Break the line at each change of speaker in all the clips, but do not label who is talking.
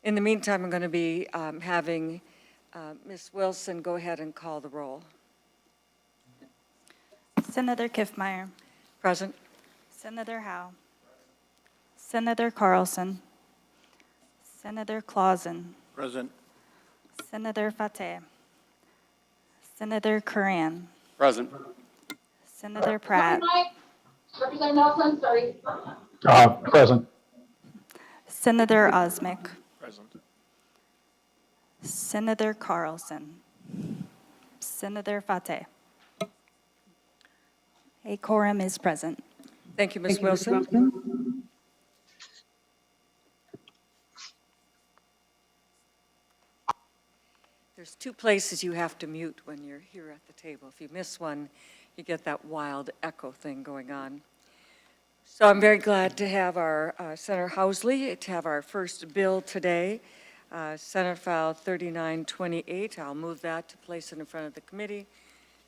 In the meantime, I'm going to be having Ms. Wilson go ahead and call the roll.
Senator Kiffmeyer.
Present.
Senator Howe. Senator Carlson. Senator Clausen.
Present.
Senator Fateh. Senator Curran.
Present.
Senator Pratt.
Representative Nelson, sorry.
Present.
Senator Osmic.
Present.
Senator Carlson. Senator Fateh. A quorum is present.
Thank you, Ms. Wilson. There's two places you have to mute when you're here at the table. If you miss one, you get that wild echo thing going on. So I'm very glad to have our Senator Housley to have our first bill today, Senate File 3928. I'll move that to place it in front of the committee.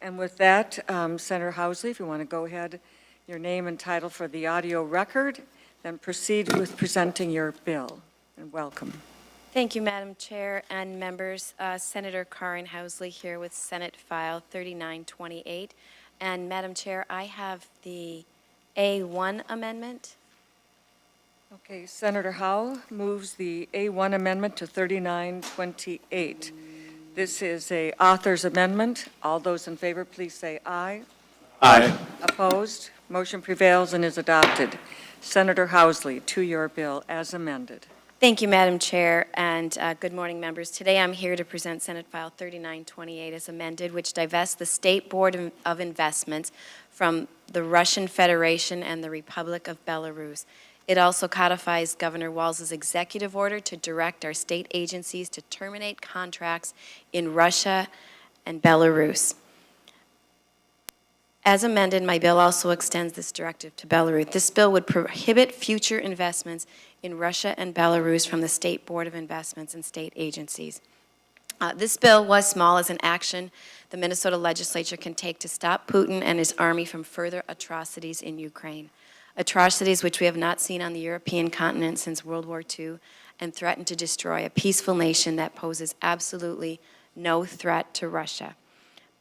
And with that, Senator Housley, if you want to go ahead, your name and title for the audio record, then proceed with presenting your bill. And welcome.
Thank you, Madam Chair and members. Senator Karen Housley here with Senate File 3928. And Madam Chair, I have the A1 amendment.
Okay, Senator Howe moves the A1 amendment to 3928. This is a author's amendment. All those in favor, please say aye.
Aye.
Opposed? Motion prevails and is adopted. Senator Housley, to your bill as amended.
Thank you, Madam Chair, and good morning, members. Today I'm here to present Senate File 3928 as amended, which divests the State Board of Investments from the Russian Federation and the Republic of Belarus. It also codifies Governor Walz's executive order to direct our state agencies to terminate contracts in Russia and Belarus. As amended, my bill also extends this directive to Belarus. This bill would prohibit future investments in Russia and Belarus from the State Board of Investments and state agencies. This bill was small as an action the Minnesota legislature can take to stop Putin and his army from further atrocities in Ukraine. Atrocities which we have not seen on the European continent since World War II and threaten to destroy a peaceful nation that poses absolutely no threat to Russia,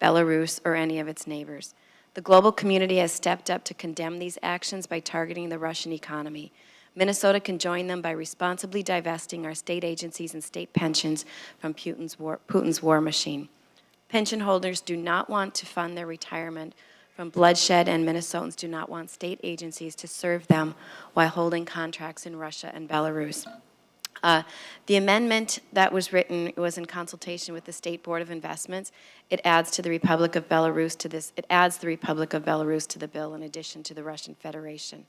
Belarus, or any of its neighbors. The global community has stepped up to condemn these actions by targeting the Russian economy. Minnesota can join them by responsibly divesting our state agencies and state pensions from Putin's war machine. Pension holders do not want to fund their retirement from bloodshed, and Minnesotans do not want state agencies to serve them while holding contracts in Russia and Belarus. The amendment that was written was in consultation with the State Board of Investments. It adds to the Republic of Belarus to this. It adds the Republic of Belarus to the bill in addition to the Russian Federation.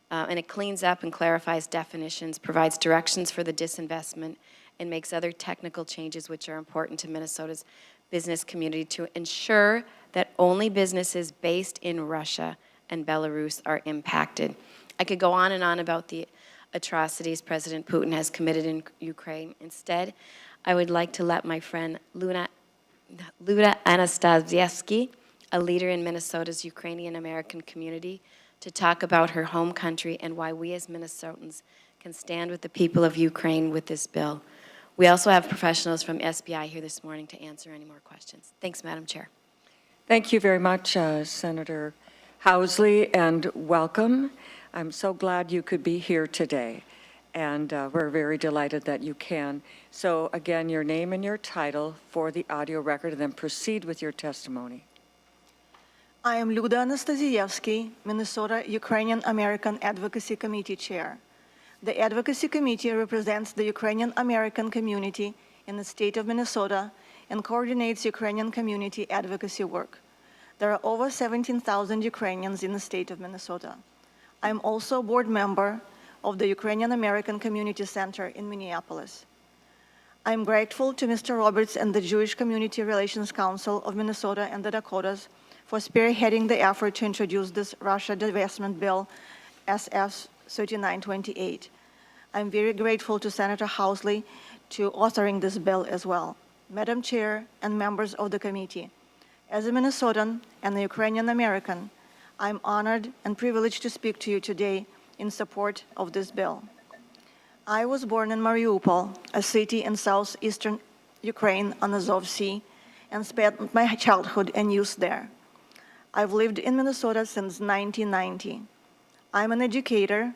And it cleans up and clarifies definitions, provides directions for the disinvestment, and makes other technical changes which are important to Minnesota's business community to ensure that only businesses based in Russia and Belarus are impacted. I could go on and on about the atrocities President Putin has committed in Ukraine. Instead, I would like to let my friend Luda Anastasievsky, a leader in Minnesota's Ukrainian-American community, to talk about her home country and why we as Minnesotans can stand with the people of Ukraine with this bill. We also have professionals from SBI here this morning to answer any more questions. Thanks, Madam Chair.
Thank you very much, Senator Housley, and welcome. I'm so glad you could be here today, and we're very delighted that you can. So again, your name and your title for the audio record, and then proceed with your testimony.
I am Luda Anastasievsky, Minnesota Ukrainian American Advocacy Committee Chair. The Advocacy Committee represents the Ukrainian American community in the state of Minnesota and coordinates Ukrainian community advocacy work. There are over 17,000 Ukrainians in the state of Minnesota. I am also a board member of the Ukrainian American Community Center in Minneapolis. I am grateful to Mr. Roberts and the Jewish Community Relations Council of Minnesota and the Dakotas for spearheading the effort to introduce this Russia divestment bill, SF 3928. I'm very grateful to Senator Housley to authoring this bill as well. Madam Chair and members of the committee, as a Minnesotan and a Ukrainian American, I'm honored and privileged to speak to you today in support of this bill. I was born in Mariupol, a city in southeastern Ukraine on the Azov Sea, and spent my childhood and youth there. I've lived in Minnesota since 1990. I'm an educator.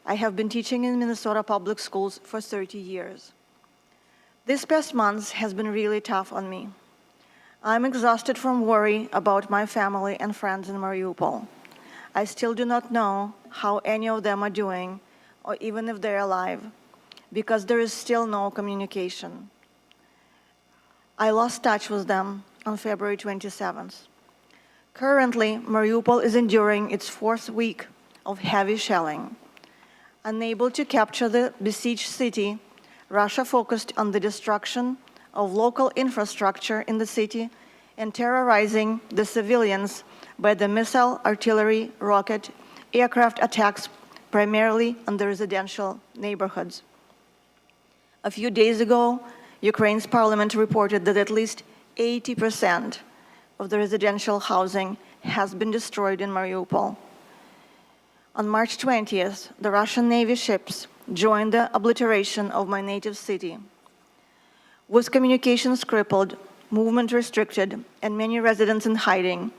I have been teaching in Minnesota public schools for 30 years. This past month has been really tough on me. I'm exhausted from worry about my family and friends in Mariupol. I still do not know how any of them are doing, or even if they're alive, because there is still no communication. I lost touch with them on February 27th. Currently, Mariupol is enduring its fourth week of heavy shelling. Unable to capture the besieged city, Russia focused on the destruction of local infrastructure in the city and terrorizing the civilians by the missile, artillery, rocket, aircraft attacks, primarily on the residential neighborhoods. A few days ago, Ukraine's parliament reported that at least 80% of the residential housing has been destroyed in Mariupol. On March 20th, the Russian Navy ships joined the obliteration of my native city. With communications crippled, movement restricted, and many residents in hiding,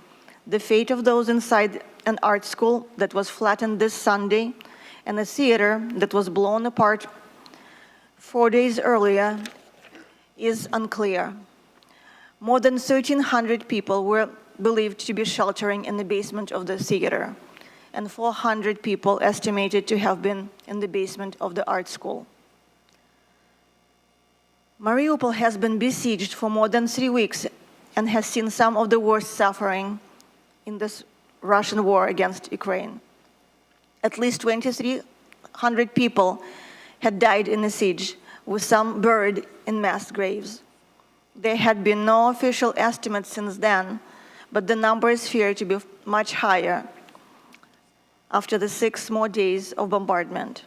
the fate of those inside an art school that was flattened this Sunday and a theater that was blown apart 4 days earlier is unclear. More than 1,300 people were believed to be sheltering in the basement of the theater, and 400 people estimated to have been in the basement of the art school. Mariupol has been besieged for more than 3 weeks and has seen some of the worst suffering in this Russian war against Ukraine. At least 2,300 people had died in the siege, with some buried in mass graves. There had been no official estimates since then, but the number is feared to be much higher after the 6 more days of bombardment.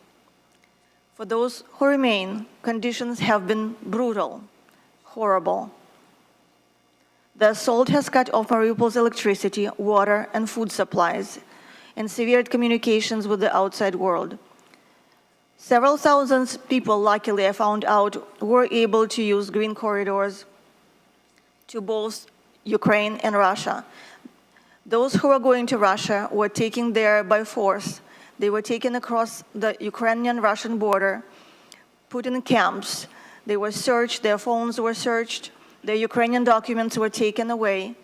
For those who remain, conditions have been brutal, horrible. The assault has cut off Mariupol's electricity, water, and food supplies, and severed communications with the outside world. Several thousand people, luckily, I found out, were able to use green corridors to both Ukraine and Russia. Those who were going to Russia were taken there by force. They were taken across the Ukrainian-Russian border, put in camps. They were searched, their phones were searched, their Ukrainian documents were taken away.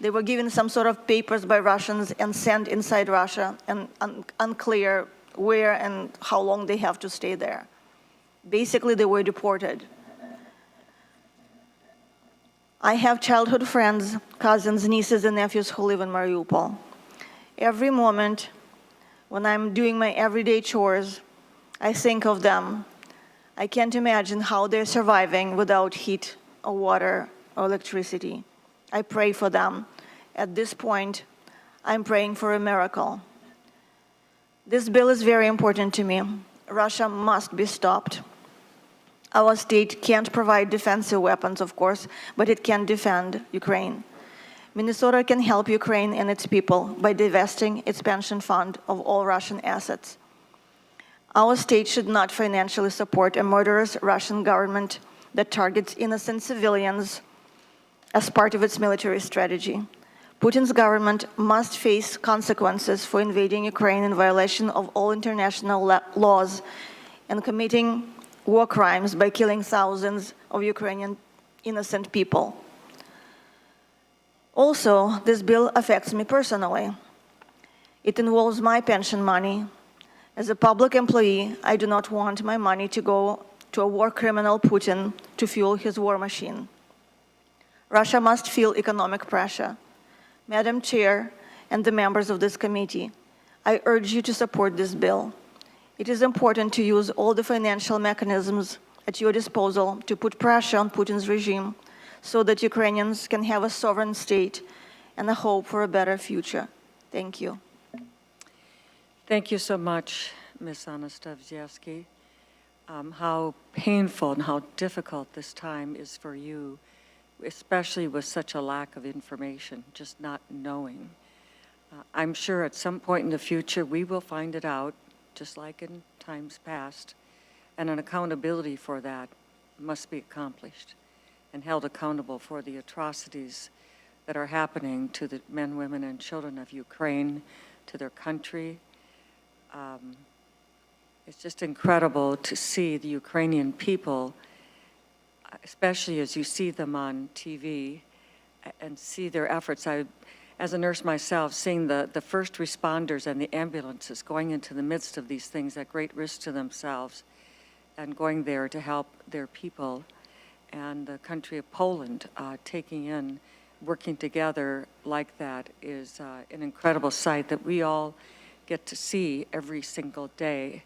They were given some sort of papers by Russians and sent inside Russia, and unclear where and how long they have to stay there. Basically, they were deported. I have childhood friends, cousins, nieces, and nephews who live in Mariupol. Every moment when I'm doing my everyday chores, I think of them. I can't imagine how they're surviving without heat or water or electricity. I pray for them. At this point, I'm praying for a miracle. This bill is very important to me. Russia must be stopped. Our state can't provide defensive weapons, of course, but it can defend Ukraine. Minnesota can help Ukraine and its people by divesting its pension fund of all Russian assets. Our state should not financially support a murderous Russian government that targets innocent civilians as part of its military strategy. Putin's government must face consequences for invading Ukraine in violation of all international laws and committing war crimes by killing thousands of Ukrainian innocent people. Also, this bill affects me personally. It involves my pension money. As a public employee, I do not want my money to go to a war criminal Putin to fuel his war machine. Russia must feel economic pressure. Madam Chair and the members of this committee, I urge you to support this bill. It is important to use all the financial mechanisms at your disposal to put pressure on Putin's regime so that Ukrainians can have a sovereign state and a hope for a better future. Thank you.
Thank you so much, Ms. Anastasyevsky. How painful and how difficult this time is for you, especially with such a lack of information, just not knowing. I'm sure at some point in the future we will find it out, just like in times past. and an accountability for that must be accomplished and held accountable for the atrocities that are happening to the men, women, and children of Ukraine, to their country. It's just incredible to see the Ukrainian people, especially as you see them on TV and see their efforts. As a nurse myself, seeing the first responders and the ambulances going into the midst of these things at great risk to themselves and going there to help their people, and the country of Poland taking in, working together like that is an incredible sight that we all get to see every single day.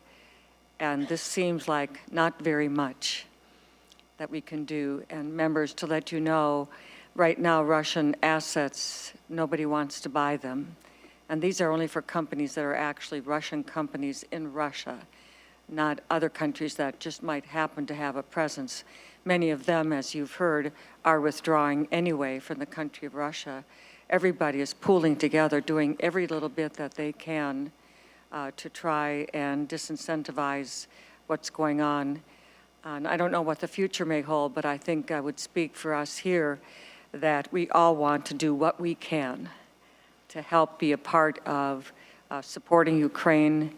And this seems like not very much that we can do. And members, to let you know, right now Russian assets, nobody wants to buy them. And these are only for companies that are actually Russian companies in Russia, not other countries that just might happen to have a presence. Many of them, as you've heard, are withdrawing anyway from the country of Russia. Everybody is pooling together, doing every little bit that they can to try and disincentivize what's going on. And I don't know what the future may hold, but I think I would speak for us here that we all want to do what we can to help be a part of supporting Ukraine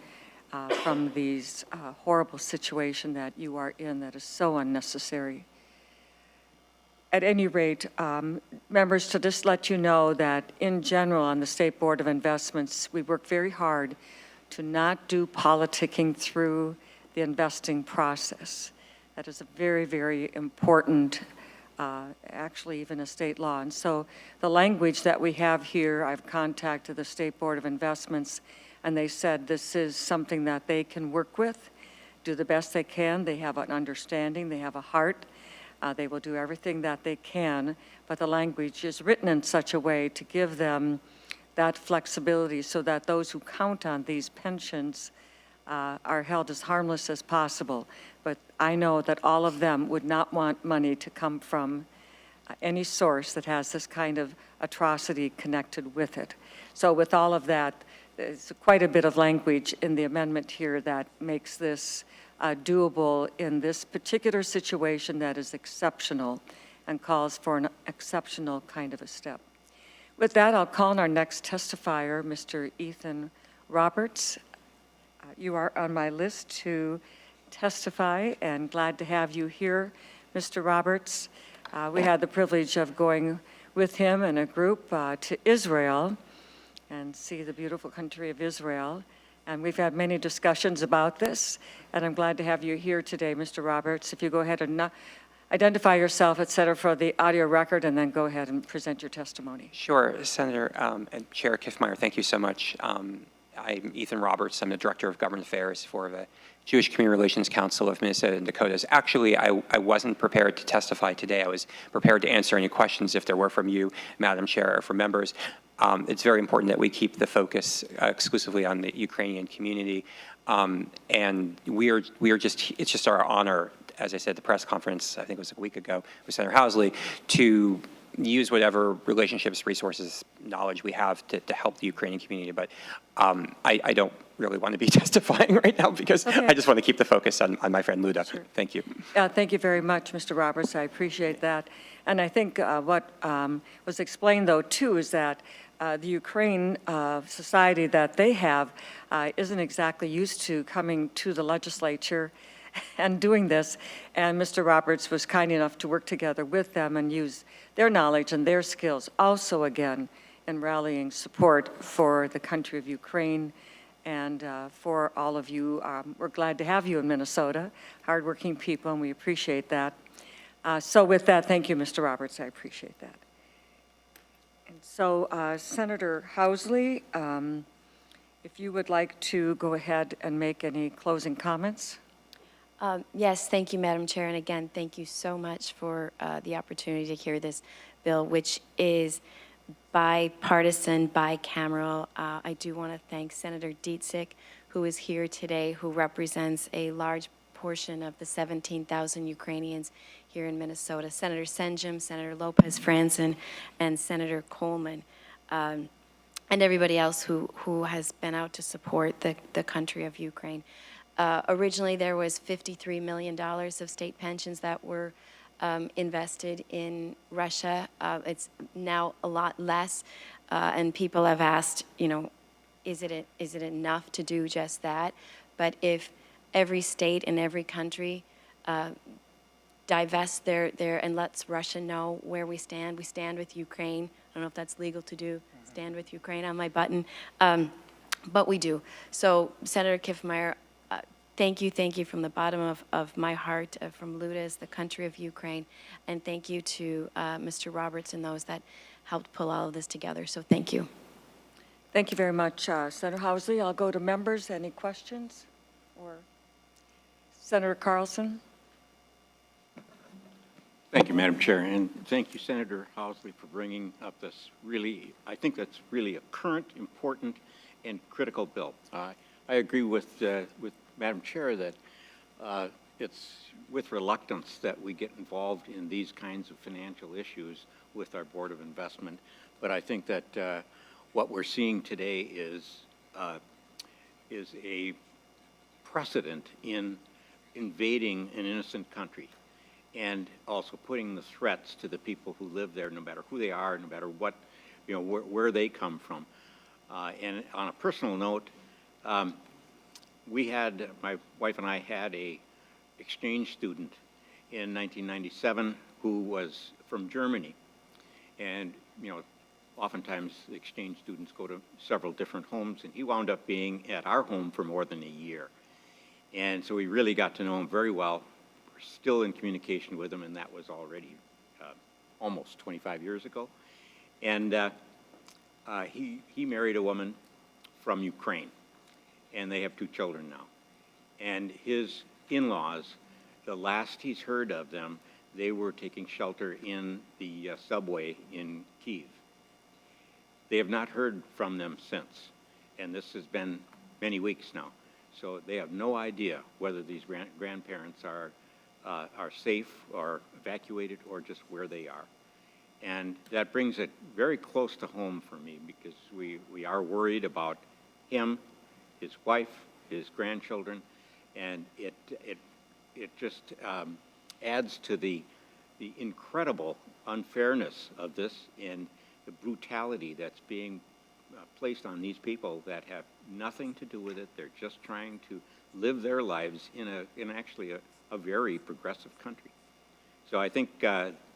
from these horrible situation that you are in that is so unnecessary. At any rate, members, to just let you know that in general on the State Board of Investments, we work very hard to not do politicking through the investing process. That is a very, very important, actually even a state law. And so the language that we have here, I've contacted the State Board of Investments, and they said this is something that they can work with, do the best they can. They have an understanding, they have a heart. They will do everything that they can, but the language is written in such a way to give them that flexibility so that those who count on these pensions are held as harmless as possible. But I know that all of them would not want money to come from any source that has this kind of atrocity connected with it. So with all of that, there's quite a bit of language in the amendment here that makes this doable in this particular situation that is exceptional and calls for an exceptional kind of a step. With that, I'll call on our next testifier, Mr. Ethan Roberts. You are on my list to testify, and glad to have you here, Mr. Roberts. We had the privilege of going with him and a group to Israel and see the beautiful country of Israel. And we've had many discussions about this, and I'm glad to have you here today, Mr. Roberts. If you go ahead and identify yourself, et cetera, for the audio record, and then go ahead and present your testimony.
Sure, Senator and Chair Kiffmeyer, thank you so much. I'm Ethan Roberts. I'm the Director of Government Affairs for the Jewish Community Relations Council of Minnesota and Dakotas. Actually, I wasn't prepared to testify today. I was prepared to answer any questions if there were from you, Madam Chair, or from members. It's very important that we keep the focus exclusively on the Ukrainian community. And it's just our honor, as I said at the press conference, I think it was a week ago, with Senator Housley, to use whatever relationships, resources, knowledge we have to help the Ukrainian community. But I don't really want to be testifying right now because okay. I just want to keep the focus on my friend Luda. Sure. Thank you.
Thank you very much, Mr. Roberts. I appreciate that. And I think what was explained, though, too, is that the Ukraine society that they have isn't exactly used to coming to the legislature and doing this. And Mr. Roberts was kind enough to work together with them and use their knowledge and their skills also, again, in rallying support for the country of Ukraine and for all of you. We're glad to have you in Minnesota, hardworking people, and we appreciate that. So with that, thank you, Mr. Roberts. I appreciate that. And so, Senator Housley, if you would like to go ahead and make any closing comments.
Yes, thank you, Madam Chair. And again, thank you so much for the opportunity to hear this bill, which is bipartisan, bicameral. I do want to thank Senator Dietzig, who is here today, who represents a large portion of the 17,000 Ukrainians here in Minnesota, Senator Senjum, Senator Lopez Franzen, and Senator Coleman, and everybody else who has been out to support the country of Ukraine. Originally, there was $53 million of state pensions that were invested in Russia. It's now a lot less, and people have asked, is it enough to do just that? But if every state and every country divest their and lets Russia know where we stand with Ukraine. I don't know if that's legal to do, stand with Ukraine on my button, but we do. So Senator Kiffmeyer, thank you from the bottom of my heart, from Luda as the country of Ukraine, and thank you to Mr. Roberts and those that helped pull all of this together. So thank you.
Thank you very much, Senator Housley. I'll go to members. Any questions? Or Senator Carlson?
Thank you, Madam Chair, and thank you, Senator Housley, for bringing up this really, I think that's really a current, important, and critical bill. I agree with Madam Chair that it's with reluctance that we get involved in these kinds of financial issues with our Board of Investment, but I think that what we're seeing today is a precedent in invading an innocent country, and also putting the threats to the people who live there, no matter who they are, no matter what, where they come from. And on a personal note, my wife and I had a exchange student in 1997 who was from Germany. And, oftentimes the exchange students go to several different homes, and he wound up being at our home for more than a year. And so we really got to know him very well. We're still in communication with him, and that was already almost 25 years ago. And he married a woman from Ukraine, and they have 2 children now. And his in-laws, the last he's heard of them, they were taking shelter in the subway in Kyiv. They have not heard from them since, and this has been many weeks now. So they have no idea whether these grandparents are safe or evacuated or just where they are. And that brings it very close to home for me, because we are worried about him, his wife, his grandchildren, and it just adds to the incredible unfairness of this and the brutality that's being placed on these people that have nothing to do with it. They're just trying to live their lives in actually a very progressive country. So I think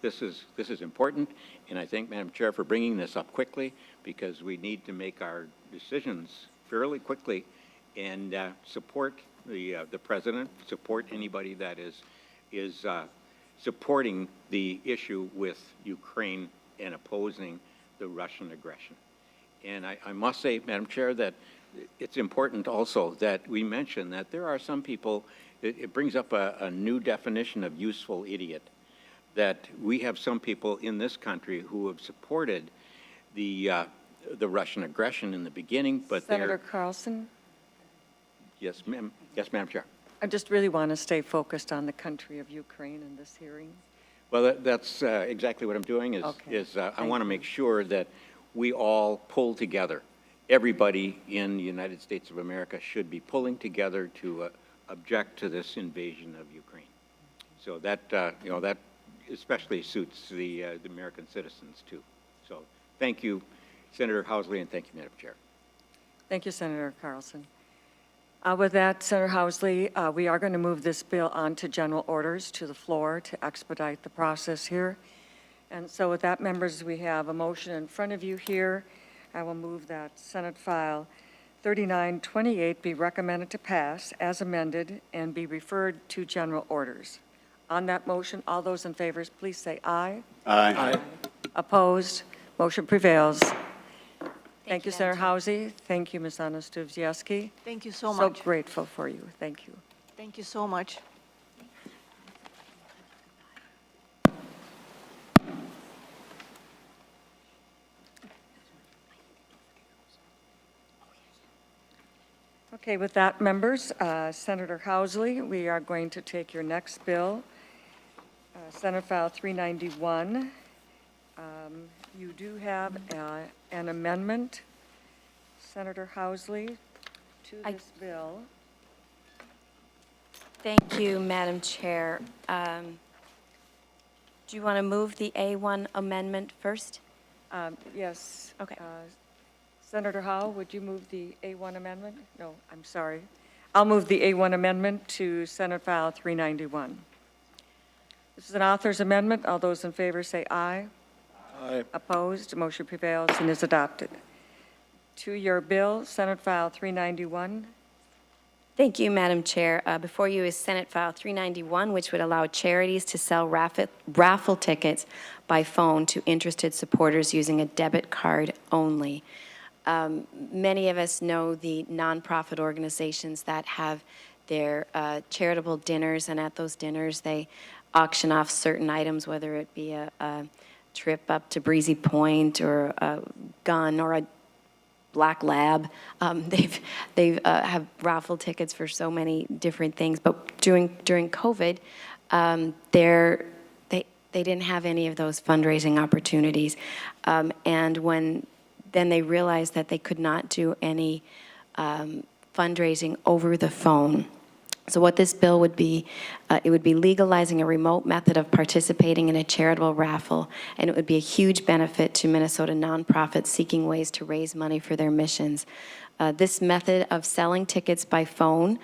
this is important, and I thank Madam Chair for bringing this up quickly, because we need to make our decisions fairly quickly and support the President, support anybody that is supporting the issue with Ukraine and opposing the Russian aggression. And I must say, Madam Chair, that it's important also that we mention that there are some people, it brings up a new definition of useful idiot, that we have some people in this country who have supported the Russian aggression in the beginning, but
Senator Carlson?
Yes, ma'am. Yes, Madam Chair.
I just really want to stay focused on the country of Ukraine in this hearing.
Well, that's exactly what I'm doing, I want to make sure that we all pull together. Everybody in the United States of America should be pulling together to object to this invasion of Ukraine. So that, that especially suits the American citizens, too. So thank you, Senator Housley, and thank you, Madam Chair.
Thank you, Senator Carlson. With that, Senator Housley, we are going to move this bill on to general orders to the floor to expedite the process here. And so with that, members, we have a motion in front of you here. I will move that Senate File 3928 be recommended to pass as amended and be referred to general orders. On that motion, all those in favor, please say aye.
Aye.
Opposed? Motion prevails. Thank you,
Madam
Senator
Chair.
Housley. Thank you, Ms. Anastasievsky.
Thank you so much.
So grateful for you. Thank you.
Thank you so much.
Okay, with that, members, Senator Housley, we are going to take your next bill, Senate File 391. You do have an amendment, Senator Housley, to
I-
this bill.
Thank you, Madam Chair. Do you want to move the A1 amendment first?
Yes.
Okay.
Senator Howe, would you move the A1 amendment? No, I'm sorry. I'll move the A1 amendment to Senate File 391. This is an author's amendment. All those in favor say aye.
Aye.
Opposed, motion prevails and is adopted. To your bill, Senate File 391.
Thank you, Madam Chair. Before you is Senate File 391, which would allow charities to sell raffle tickets by phone to interested supporters using a debit card only. Many of us know the nonprofit organizations that have their charitable dinners, and at those dinners, they auction off certain items, whether it be a trip up to Breezy Point or a gun or a black lab. They've have raffle tickets for so many different things. But during COVID, they didn't have any of those fundraising opportunities, and then they realized that they could not do any fundraising over the phone. So what this bill would be, it would be legalizing a remote method of participating in a charitable raffle, and it would be a huge benefit to Minnesota nonprofits seeking ways to raise money for their missions. This method of selling tickets by phone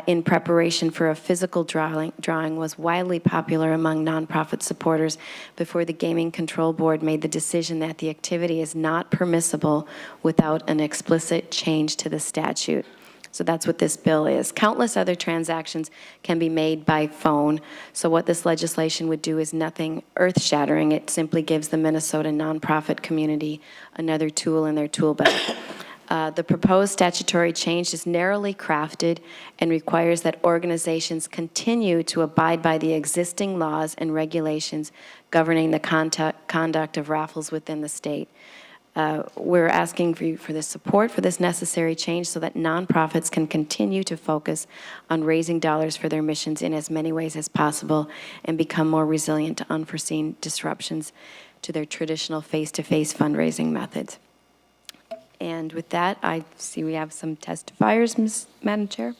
in preparation for a physical drawing was widely popular among nonprofit supporters before the Gaming Control Board made the decision that the activity is not permissible without an explicit change to the statute. So that's what this bill is. Countless other transactions can be made by phone. So what this legislation would do is nothing earth-shattering. It simply gives the Minnesota nonprofit community another tool in their tool belt. The proposed statutory change is narrowly crafted and requires that organizations continue to abide by the existing laws and regulations governing the conduct of raffles within the state. We're asking for the support for this necessary change so that nonprofits can continue to focus on raising dollars for their missions in as many ways as possible and become more resilient to unforeseen disruptions to their traditional face-to-face fundraising methods. And with that, I see we have some testifiers, Madam Chair.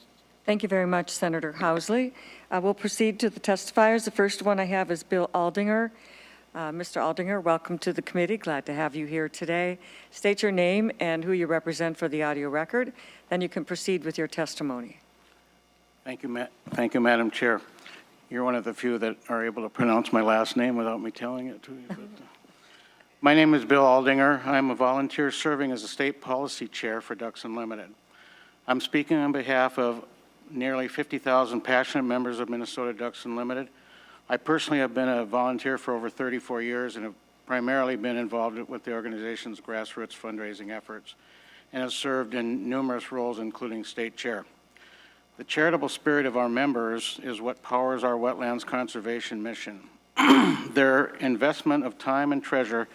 Thank you very much, Senator Housley. We'll proceed to the testifiers. The first one I have is Bill Aldinger. Mr. Aldinger, welcome to the committee. Glad to have you here today. State your name and who you represent for the audio record. Then you can proceed with your testimony.
Thank you, Madam Chair. You're one of the few that are able to pronounce my last name without me telling it to you. But, my name is Bill Aldinger. I'm a volunteer serving as a state policy chair for Ducks Unlimited. I'm speaking on behalf of nearly 50,000 passionate members of Minnesota Ducks Unlimited. I personally have been a volunteer for over 34 years and have primarily been involved with the organization's grassroots fundraising efforts and have served in numerous roles, including state chair. The charitable spirit of our members is what powers our wetlands conservation mission. Their investment of time and treasure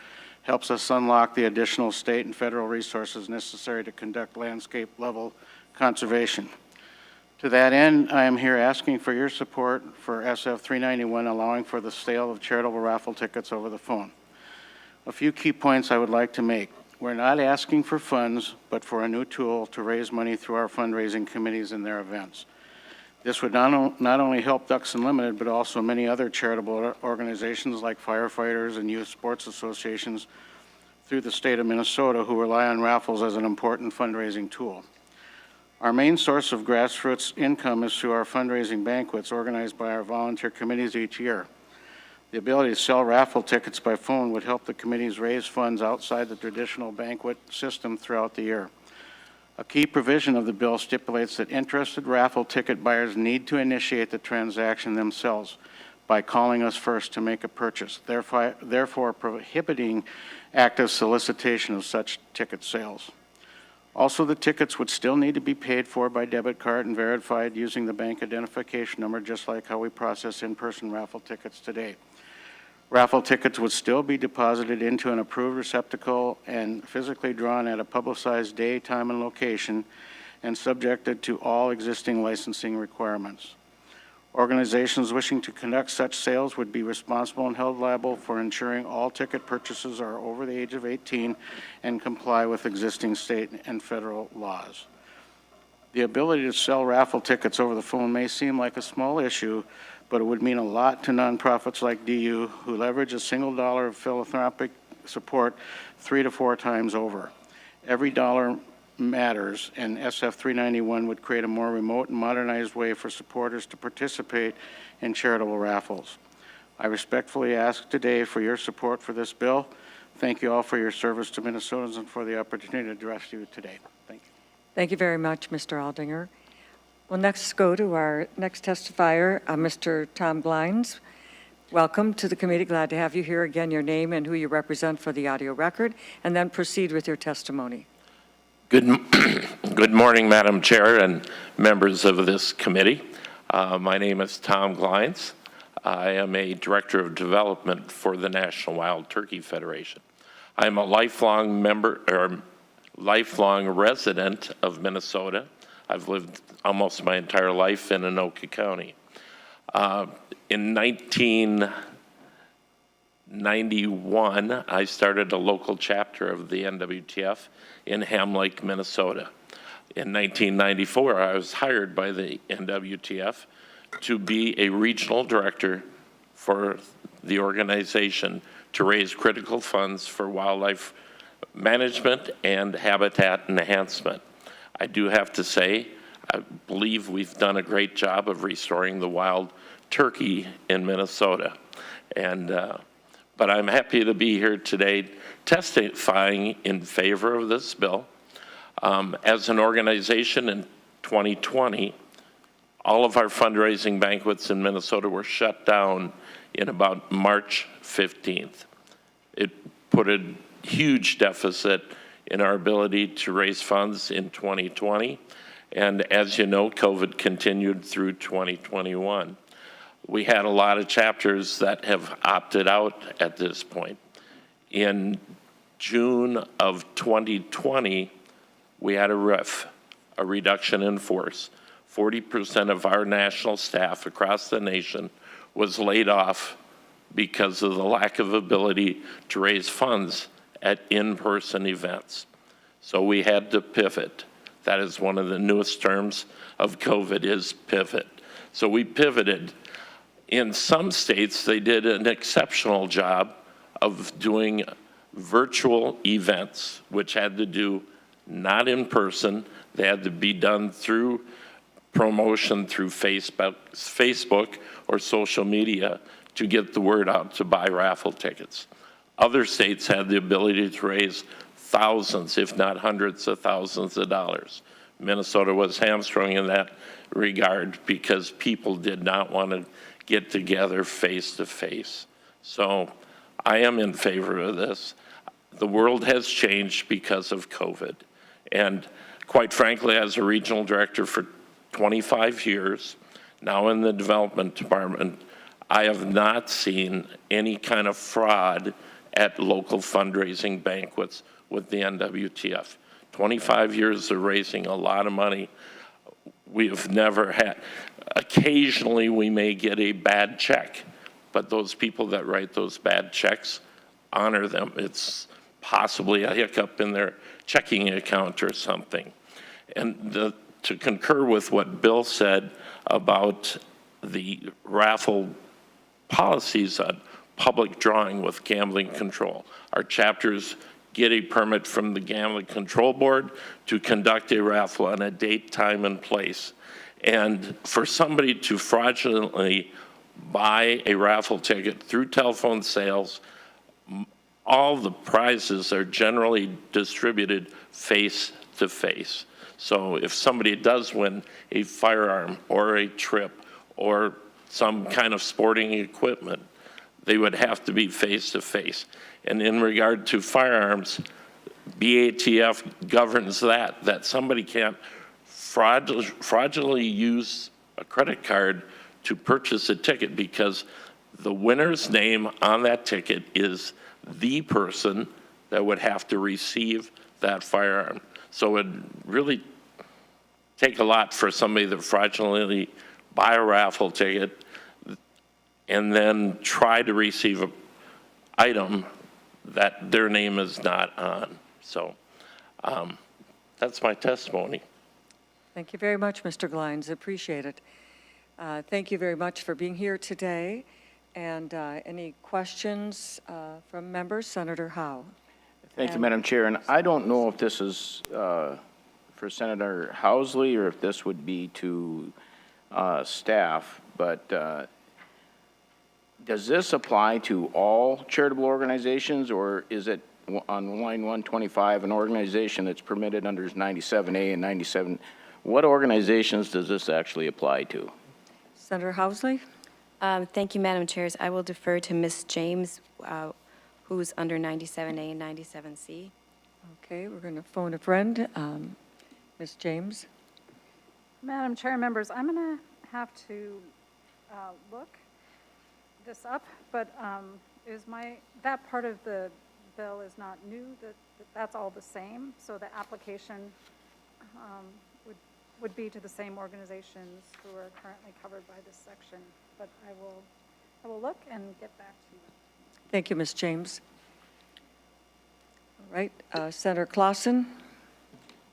helps us unlock the additional state and federal resources necessary to conduct landscape-level conservation. To that end, I am here asking for your support for SF 391, allowing for the sale of charitable raffle tickets over the phone. A few key points I would like to make. We're not asking for funds, but for a new tool to raise money through our fundraising committees and their events. This would not only help Ducks Unlimited, but also many other charitable organizations like firefighters and youth sports associations through the state of Minnesota who rely on raffles as an important fundraising tool. Our main source of grassroots income is through our fundraising banquets organized by our volunteer committees each year. The ability to sell raffle tickets by phone would help the committees raise funds outside the traditional banquet system throughout the year. A key provision of the bill stipulates that interested raffle ticket buyers need to initiate the transaction themselves by calling us first to make a purchase, therefore prohibiting active solicitation of such ticket sales. Also, the tickets would still need to be paid for by debit card and verified using the bank identification number, just like how we process in-person raffle tickets today. Raffle tickets would still be deposited into an approved receptacle and physically drawn at a publicized day, time, and location, and subjected to all existing licensing requirements. Organizations wishing to conduct such sales would be responsible and held liable for ensuring all ticket purchases are over the age of 18 and comply with existing state and federal laws. The ability to sell raffle tickets over the phone may seem like a small issue, but it would mean a lot to nonprofits like DU who leverage a single dollar of philanthropic support 3 to 4 times over. Every dollar matters, and SF 391 would create a more remote and modernized way for supporters to participate in charitable raffles. I respectfully ask today for your support for this bill. Thank you all for your service to Minnesotans and for the opportunity to address you today. Thank you.
Thank you very much, Mr. Aldinger. We'll next go to our next testifier, Mr. Tom Glines. Welcome to the committee. Glad to have you here. Again, your name and who you represent for the audio record, and then proceed with your testimony.
Good morning, Madam Chair and members of this committee. My name is Tom Glines. I am a Director of Development for the National Wild Turkey Federation. I'm a lifelong resident of Minnesota. I've lived almost my entire life in Anoka County. In 1991, I started a local chapter of the NWTF in Ham Lake, Minnesota. In 1994, I was hired by the NWTF to be a regional director for the organization to raise critical funds for wildlife management and habitat enhancement. I do have to say, I believe we've done a great job of restoring the wild turkey in Minnesota. But I'm happy to be here today testifying in favor of this bill. As an organization in 2020, all of our fundraising banquets in Minnesota were shut down in about March 15th. It put a huge deficit in our ability to raise funds in 2020. And as you know, COVID continued through 2021. We had a lot of chapters that have opted out at this point. In June of 2020, we had a RIF, a reduction in force. 40% of our national staff across the nation was laid off because of the lack of ability to raise funds at in-person events. So we had to pivot. That is one of the newest terms of COVID, is pivot. So we pivoted. In some states, they did an exceptional job of doing virtual events, which had to do not in person. They had to be done through promotion through Facebook or social media to get the word out to buy raffle tickets. Other states had the ability to raise thousands, if not hundreds of thousands of dollars. Minnesota was hamstrung in that regard because people did not want to get together face to face. So I am in favor of this. The world has changed because of COVID. And quite frankly, as a regional director for 25 years, now in the development department, I have not seen any kind of fraud at local fundraising banquets with the NWTF. 25 years of raising a lot of money. We have never had, occasionally we may get a bad check, but those people that write those bad checks, honor them. It's possibly a hiccup in their checking account or something. And to concur with what Bill said about the raffle policies on public drawing with gambling control. Our chapters get a permit from the Gambling Control Board to conduct a raffle on a date, time, and place. And for somebody to fraudulently buy a raffle ticket through telephone sales, all the prizes are generally distributed face to face. So if somebody does win a firearm or a trip or some kind of sporting equipment, they would have to be face to face. And in regard to firearms, BATF governs that somebody can't fraudulently use a credit card to purchase a ticket because the winner's name on that ticket is the person that would have to receive that firearm. So it would really take a lot for somebody to fraudulently buy a raffle ticket and then try to receive an item that their name is not on. So that's my testimony.
Thank you very much, Mr. Glines. Appreciate it. Thank you very much for being here today. And any questions from members? Senator Howe.
Thank you, Madam Chair. And I don't know if this is for Senator Housley or if this would be to staff, but does this apply to all charitable organizations, or is it on line 125, an organization that's permitted under 97A and 97? What organizations does this actually apply to?
Senator Housley?
Thank you, Madam Chairs. I will defer to Ms. James, who's under 97A and 97C.
Okay, we're going to phone a friend. Ms. James?
Madam Chair, members, I'm going to have to look this up, but that part of the bill is not new, that's all the same, so the application would be to the same organizations who are currently covered by this section, but I will look and get back to you.
Thank you, Ms. James. All right, Senator Clausen?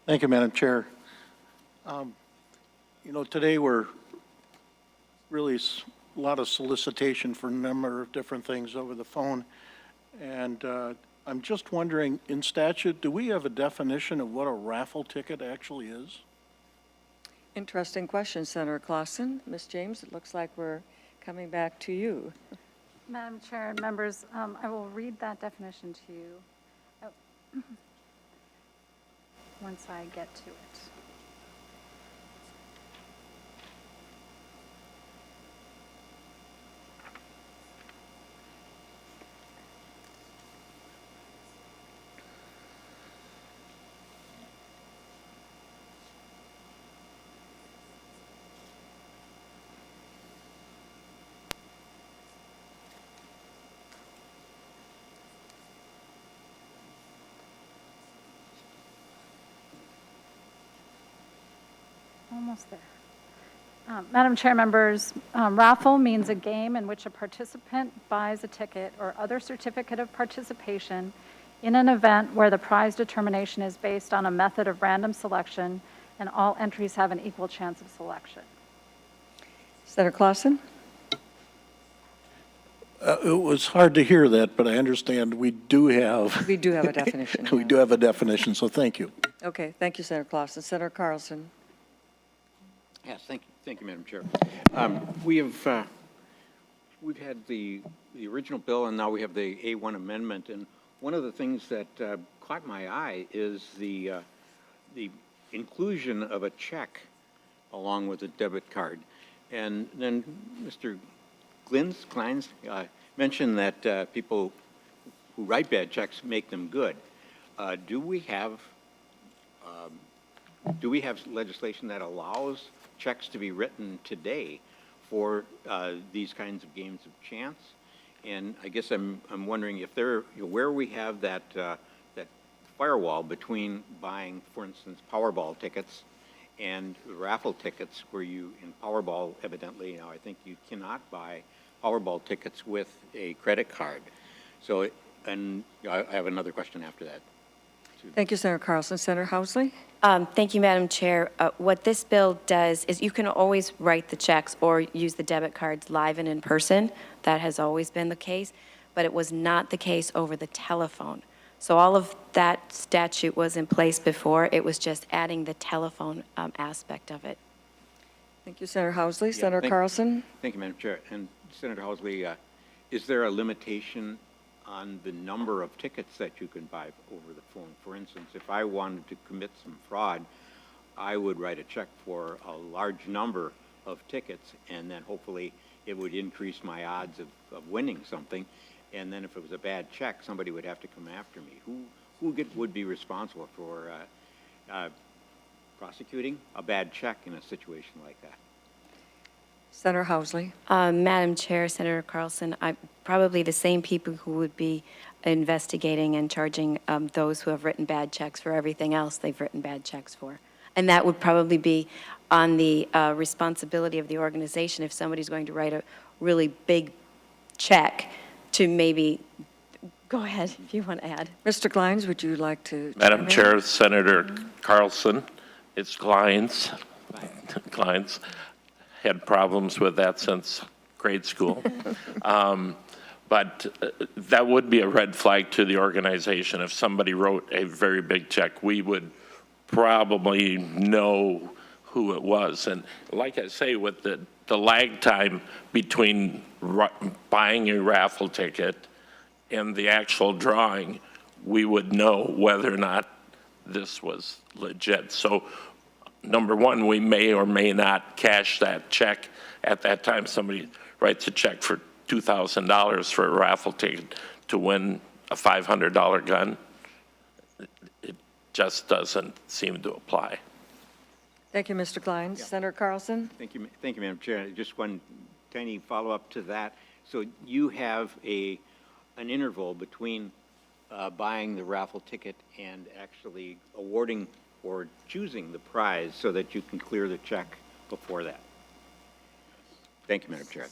Thank you, Madam Chair. You know, today we're really a lot of solicitation for a number of different things over the phone. And I'm just wondering, in statute, do we have a definition of what a raffle ticket actually is?
Interesting question, Senator Clausen. Ms. James, it looks like we're coming back to you.
Madam Chair and members, I will read that definition to you once I get to it. Almost there. Madam Chair, members, raffle means a game in which a participant buys a ticket or other certificate of participation in an event where the prize determination is based on a method of random selection and all entries have an equal chance of selection.
Senator Clausen?
It was hard to hear that, but I understand we do have.
We do have a definition.
We do have a definition, so thank you.
Okay, thank you, Senator Clausen. Senator Carlson?
Yes, thank you, Madam Chair. We've had the original bill, and now we have the A1 amendment. And one of the things that caught my eye is the inclusion of a check along with a debit card. And then Mr. Glines mentioned that people who write bad checks make them good. Do we have legislation that allows checks to be written today for these kinds of games of chance? And I guess I'm wondering if where we have that firewall between buying, for instance, Powerball tickets and raffle tickets, where you, in Powerball, evidently, now I think you cannot buy Powerball tickets with a credit card. So, and I have another question after that.
Thank you, Senator Carlson. Senator Housley?
Thank you, Madam Chair. What this bill does is you can always write the checks or use the debit cards live and in person. That has always been the case, but it was not the case over the telephone. So all of that statute was in place before. It was just adding the telephone aspect of it.
Thank you, Senator Housley. Senator Carlson?
Thank you, Madam Chair. And Senator Housley, is there a limitation on the number of tickets that you can buy over the phone? For instance, if I wanted to commit some fraud, I would write a check for a large number of tickets, and then hopefully it would increase my odds of winning something. And then if it was a bad check, somebody would have to come after me. Who would be responsible for prosecuting a bad check in a situation like that?
Senator Housley?
Madam Chair, Senator Carlson, probably the same people who would be investigating and charging those who have written bad checks for everything else they've written bad checks for. And that would probably be on the responsibility of the organization if somebody's going to write a really big check to maybe, go ahead if you want to add.
Mr. Glines, would you like to?
Madam Chair, Senator Carlson, it's Glines. clients. Had problems with that since grade school. But that would be a red flag to the organization. If somebody wrote a very big check, we would probably know who it was. And like I say, with the lag time between buying a raffle ticket and the actual drawing, we would know whether or not this was legit. So, number one, we may or may not cash that check at that time. Somebody writes a check for $2,000 for a raffle ticket to win a $500 gun. It just doesn't seem to apply.
Thank you, Mr. Klein. Senator Carlson?
Thank you, Madam Chair. Just one tiny follow-up to that. So you have an interval between buying the raffle ticket and actually awarding or choosing the prize so that you can clear the check before that. Thank you, Madam Chair.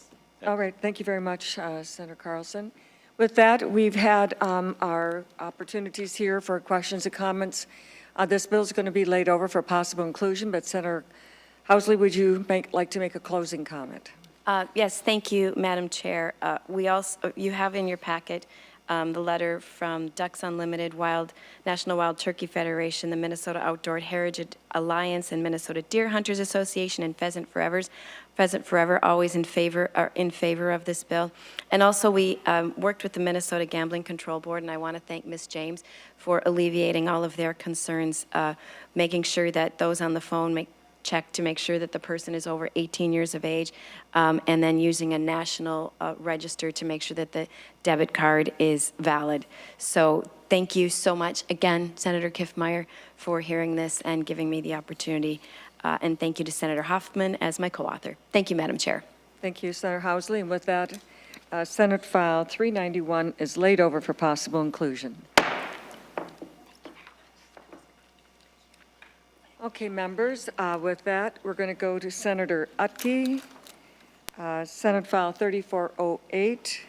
All right, thank you very much, Senator Carlson. With that, we've had our opportunities here for questions and comments. This bill is going to be laid over for possible inclusion, but Senator Housley, would you like to make a closing comment?
Yes, thank you, Madam Chair. You have in your packet the letter from Ducks Unlimited, National Wild Turkey Federation, the Minnesota Outdoor Heritage Alliance, and Minnesota Deer Hunters Association, and Pheasant Forever, always in favor of this bill. And also, we worked with the Minnesota Gambling Control Board, and I want to thank Ms. James for alleviating all of their concerns, making sure that those on the phone check to make sure that the person is over 18 years of age, and then using a national register to make sure that the debit card is valid. So thank you so much again, Senator Kiffmeyer, for hearing this and giving me the opportunity. And thank you to Senator Hoffman as my co-author. Thank you, Madam Chair.
Thank you, Senator Housley. And with that, Senate File 391 is laid over for possible inclusion. Okay, members, with that, we're going to go to Senator Utke, Senate File 3408.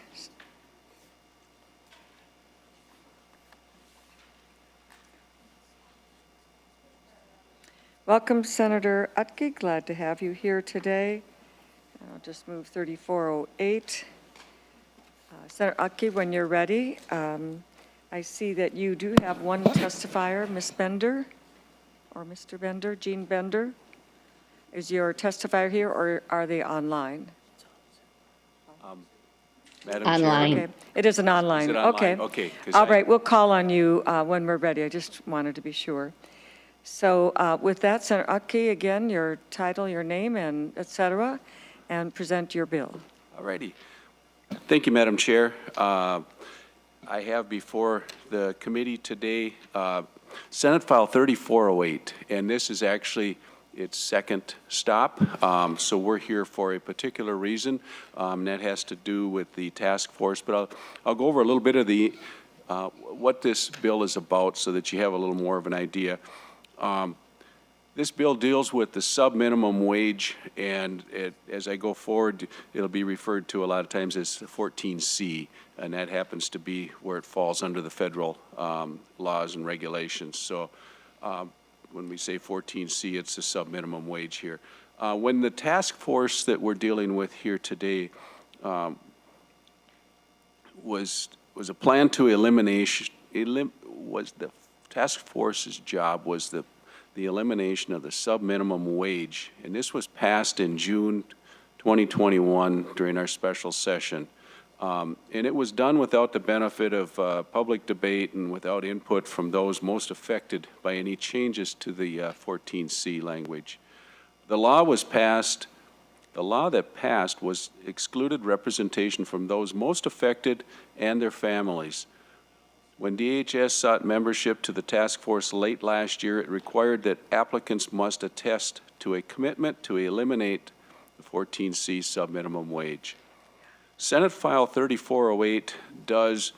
Welcome, Senator Utke. Glad to have you here today. I'll just move 3408. Senator Utke, when you're ready, I see that you do have one testifier, Ms. Bender. Or Mr. Bender, Gene Bender. Is your testifier here, or are they online?
Madam
Online.
Chair.
Okay. It is an online.
Is it online?
Okay.
Okay, 'cause
All right, we'll call on you when we're ready. I just wanted to be sure. So with that, Senator Utke, again, your title, your name, and et cetera, and present your bill.
All righty. Thank you, Madam Chair. I have before the committee today Senate File 3408, and this is actually its second stop. So we're here for a particular reason. That has to do with the task force, but I'll go over a little bit of the what this bill is about so that you have a little more of an idea. This bill deals with the sub-minimum wage, and as I go forward, it'll be referred to a lot of times as 14C, and that happens to be where it falls under the federal laws and regulations. So when we say 14C, it's the sub-minimum wage here. When the task force that we're dealing with here today was a plan to was the task force's job was the elimination of the sub-minimum wage, and this was passed in June 2021 during our special session. And it was done without the benefit of public debate and without input from those most affected by any changes to the 14C language. The law that passed was excluded representation from those most affected and their families. When DHS sought membership to the task force late last year, it required that applicants must attest to a commitment to eliminate the 14C sub-minimum wage. Senate File 3408 does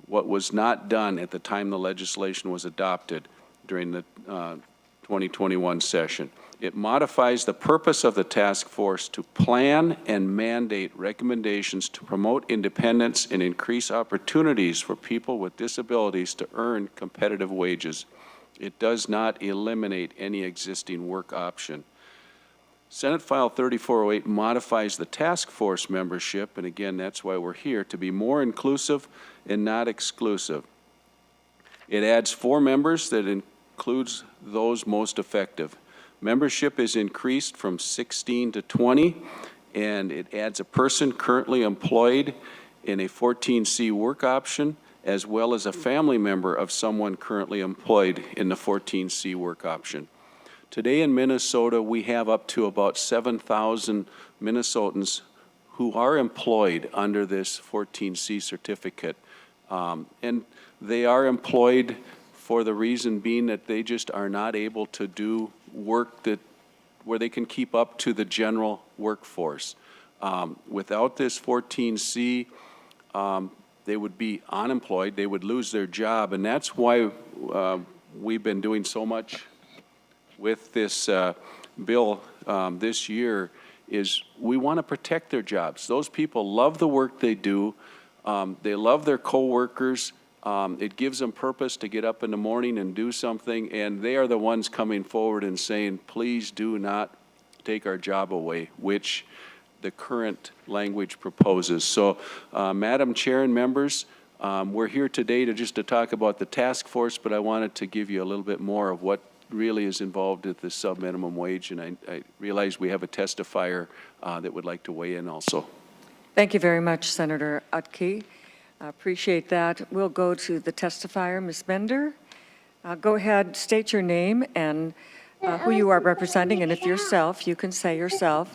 what was not done at the time the legislation was adopted during the 2021 session. It modifies the purpose of the task force to plan and mandate recommendations to promote independence and increase opportunities for people with disabilities to earn competitive wages. It does not eliminate any existing work option. Senate File 3408 modifies the task force membership, and again, that's why we're here, to be more inclusive and not exclusive. It adds 4 members that includes those most effective. Membership is increased from 16 to 20, and it adds a person currently employed in a 14C work option, as well as a family member of someone currently employed in the 14C work option. Today in Minnesota, we have up to about 7,000 Minnesotans who are employed under this 14C certificate. And they are employed for the reason being that they just are not able to do work where they can keep up to the general workforce. Without this 14C, they would be unemployed, they would lose their job, and that's why we've been doing so much with this bill this year, is we want to protect their jobs. Those people love the work they do. They love their coworkers. It gives them purpose to get up in the morning and do something, and they are the ones coming forward and saying, please do not take our job away, which the current language proposes. So, Madam Chair and members, we're here today to talk about the task force, but I wanted to give you a little bit more of what really is involved at the sub-minimum wage, and I realize we have a testifier that would like to weigh in also.
Thank you very much, Senator Utke. I appreciate that. We'll go to the testifier, Ms. Bender. Go ahead, state your name and who you are representing, and if yourself, you can say yourself.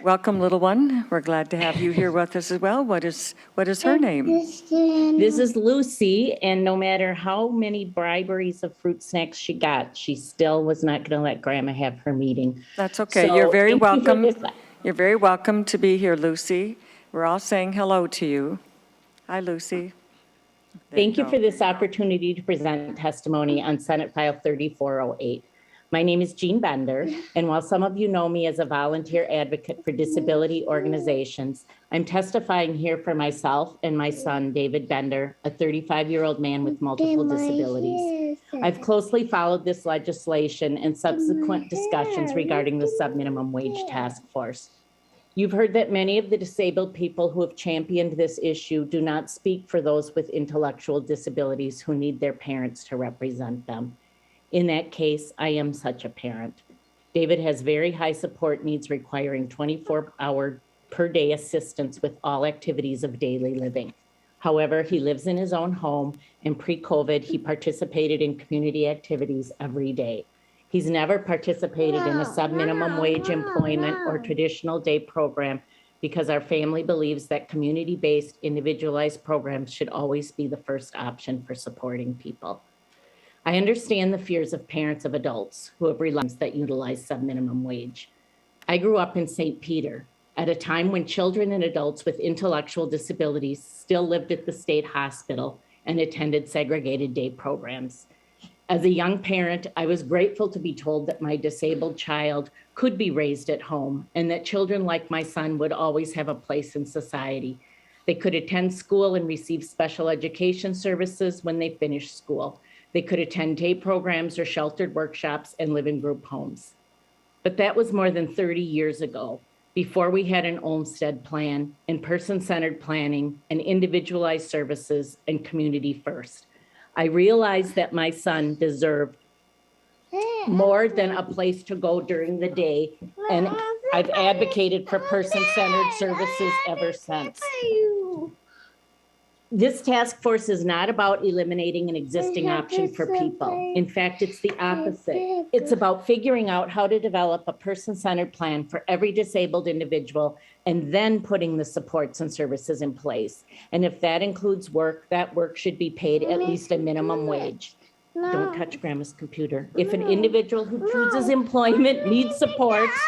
Welcome, little one. We're glad to have you here with us as well. What is her name?
This is Lucy, and no matter how many briberies of fruit snacks she got, she still was not going to let Grandma have her meeting.
That's okay.
So,
You're very
thank you for
welcome.
this.
You're very welcome to be here, Lucy. We're all saying hello to you. Hi, Lucy.
Thank you for this opportunity to present testimony on Senate File 3408. My name is Jean Bender, and while some of you know me as a volunteer advocate for disability organizations, I'm testifying here for myself and my son, David Bender, a 35-year-old man with multiple disabilities. I've closely followed this legislation and subsequent discussions regarding the sub-minimum wage task force. You've heard that many of the disabled people who have championed this issue do not speak for those with intellectual disabilities who need their parents to represent them. In that case, I am such a parent. David has very high support needs requiring 24-hour per day assistance with all activities of daily living. However, he lives in his own home, and pre-COVID, he participated in community activities every day. He's never participated in a sub-minimum wage employment or traditional day program because our family believes that community-based individualized programs should always be the first option for supporting people. I understand the fears of parents of adults who have reliance that utilize sub-minimum wage. I grew up in St. Peter at a time when children and adults with intellectual disabilities still lived at the state hospital and attended segregated day programs. As a young parent, I was grateful to be told that my disabled child could be raised at home and that children like my son would always have a place in society. They could attend school and receive special education services when they finished school. They could attend day programs or sheltered workshops and live in group homes. But that was more than 30 years ago, before we had an Olmstead plan and person-centered planning and individualized services and community first. I realized that my son deserved more than a place to go during the day, and I've advocated for person-centered services ever since. This task force is not about eliminating an existing option for people. In fact, it's the opposite. It's about figuring out how to develop a person-centered plan for every disabled individual and then putting the supports and services in place. And if that includes work, that work should be paid at least a minimum wage. Don't touch Grandma's computer. If an individual who chooses employment needs supports,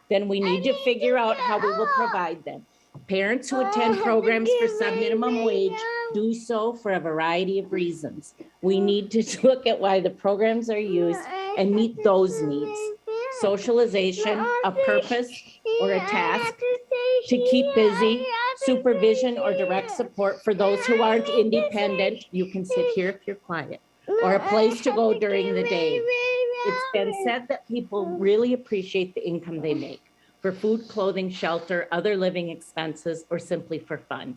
then we need to figure out how we will provide them. Parents who attend programs for sub-minimum wage do so for a variety of reasons. We need to look at why the programs are used and meet those needs. Socialization, a purpose, or a task to keep busy, supervision or direct support for those who aren't independent. You can sit here if you're quiet. Or a place to go during the day. It's been said that people really appreciate the income they make for food, clothing, shelter, other living expenses, or simply for fun.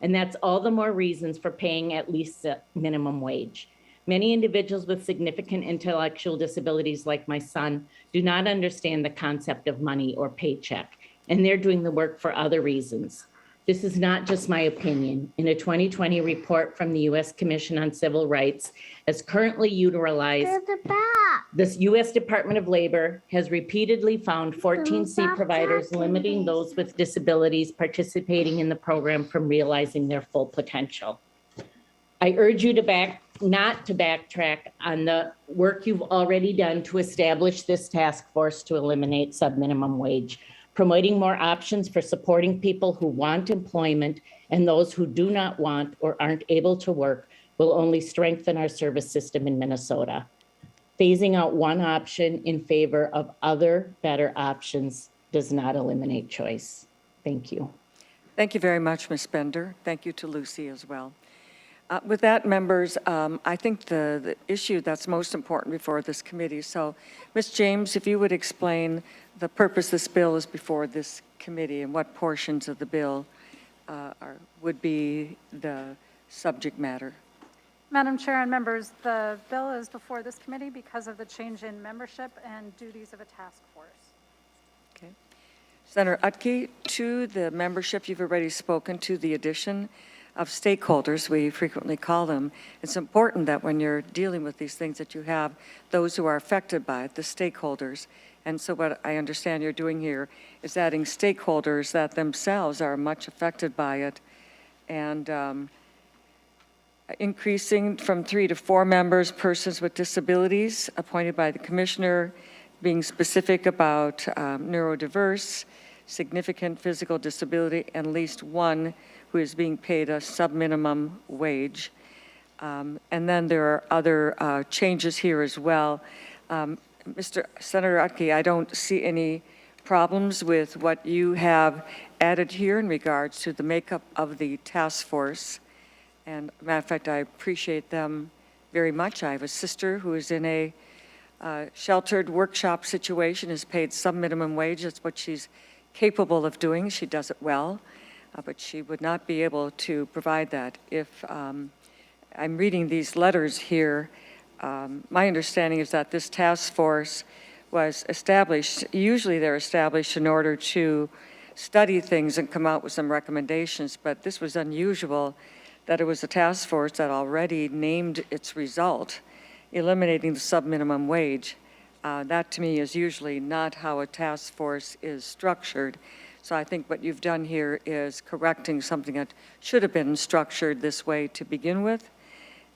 And that's all the more reasons for paying at least a minimum wage. Many individuals with significant intellectual disabilities like my son do not understand the concept of money or paycheck, and they're doing the work for other reasons. This is not just my opinion. In a 2020 report from the U.S. Commission on Civil Rights, as currently utilized, the U.S. Department of Labor has repeatedly found 14C providers limiting those with disabilities participating in the program from realizing their full potential. I urge you not to backtrack on the work you've already done to establish this task force to eliminate subminimum wage. Promoting more options for supporting people who want employment and those who do not want or aren't able to work will only strengthen our service system in Minnesota. Phasing out one option in favor of other better options does not eliminate choice. Thank you.
Thank you very much, Ms. Bender. Thank you to Lucy as well. With that, members, I think the issue that's most important before this committee, so Ms. James, if you would explain the purpose this bill is before this committee and what portions of the bill would be the subject matter.
Madam Chair and members, the bill is before this committee because of the change in membership and duties of a task force.
Okay. Senator Utke, to the membership, you've already spoken to the addition of stakeholders, we frequently call them. It's important that when you're dealing with these things that you have those who are affected by it, the stakeholders. And so what I understand you're doing here is adding stakeholders that themselves are much affected by it, and increasing from 3 to 4 members, persons with disabilities appointed by the commissioner, being specific about neurodiverse, significant physical disability, and at least one who is being paid a subminimum wage. And then there are other changes here as well. Mr. Senator Utke, I don't see any problems with what you have added here in regards to the makeup of the task force. And matter of fact, I appreciate them very much. I have a sister who is in a sheltered workshop situation, is paid some minimum wage. That's what she's capable of doing. She does it well, but she would not be able to provide that. If I'm reading these letters here, my understanding is that this task force was established, usually they're established in order to study things and come out with some recommendations, but this was unusual that it was a task force that already named its result, eliminating the subminimum wage. That to me is usually not how a task force is structured. So I think what you've done here is correcting something that should have been structured this way to begin with.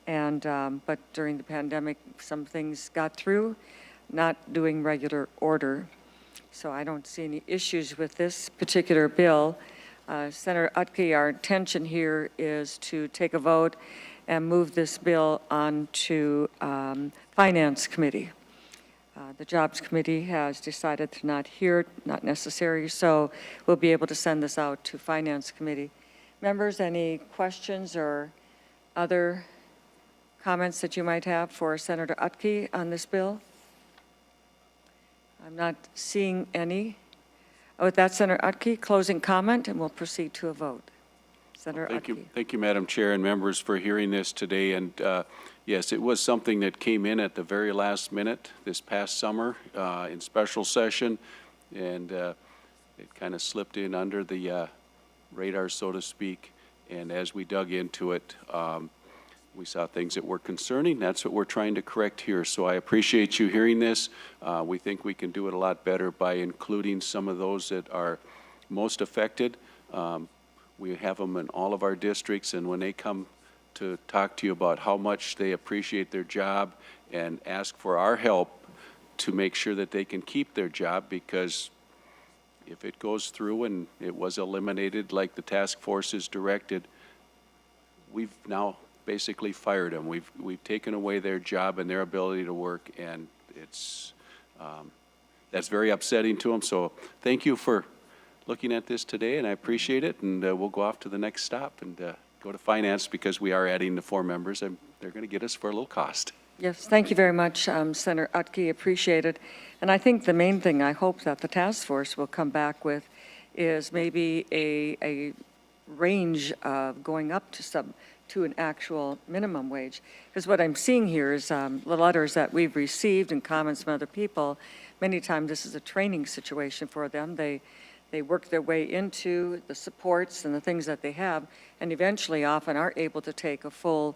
And, but during the pandemic, some things got through, not doing regular order. So I don't see any issues with this particular bill. Senator Utke, our intention here is to take a vote and move this bill on to Finance Committee. The Jobs Committee has decided to not hear it, not necessary, so we'll be able to send this out to Finance Committee. Members, any questions or other comments that you might have for Senator Utke on this bill? I'm not seeing any. With that, Senator Utke, closing comment, and we'll proceed to a vote. Senator Utke.
Thank you, Madam Chair and members, for hearing this today. And yes, it was something that came in at the very last minute this past summer in special session, and it kind of slipped in under the radar, so to speak. And as we dug into it, we saw things that were concerning. That's what we're trying to correct here. So I appreciate you hearing this. We think we can do it a lot better by including some of those that are most affected. We have them in all of our districts, and when they come to talk to you about how much they appreciate their job and ask for our help to make sure that they can keep their job, because if it goes through and it was eliminated like the task force is directed, we've now basically fired them. We've taken away their job and their ability to work, and it's that's very upsetting to them. So thank you for looking at this today, and I appreciate it. And we'll go off to the next stop and go to Finance, because we are adding the 4 members, and they're going to get us for a little cost.
Yes, thank you very much, Senator Utke, appreciate it. And I think the main thing I hope that the task force will come back with is maybe a range of going up to an actual minimum wage. Because what I'm seeing here is the letters that we've received and comments from other people, many times this is a training situation for them. They work their way into the supports and the things that they have, and eventually often are able to take a full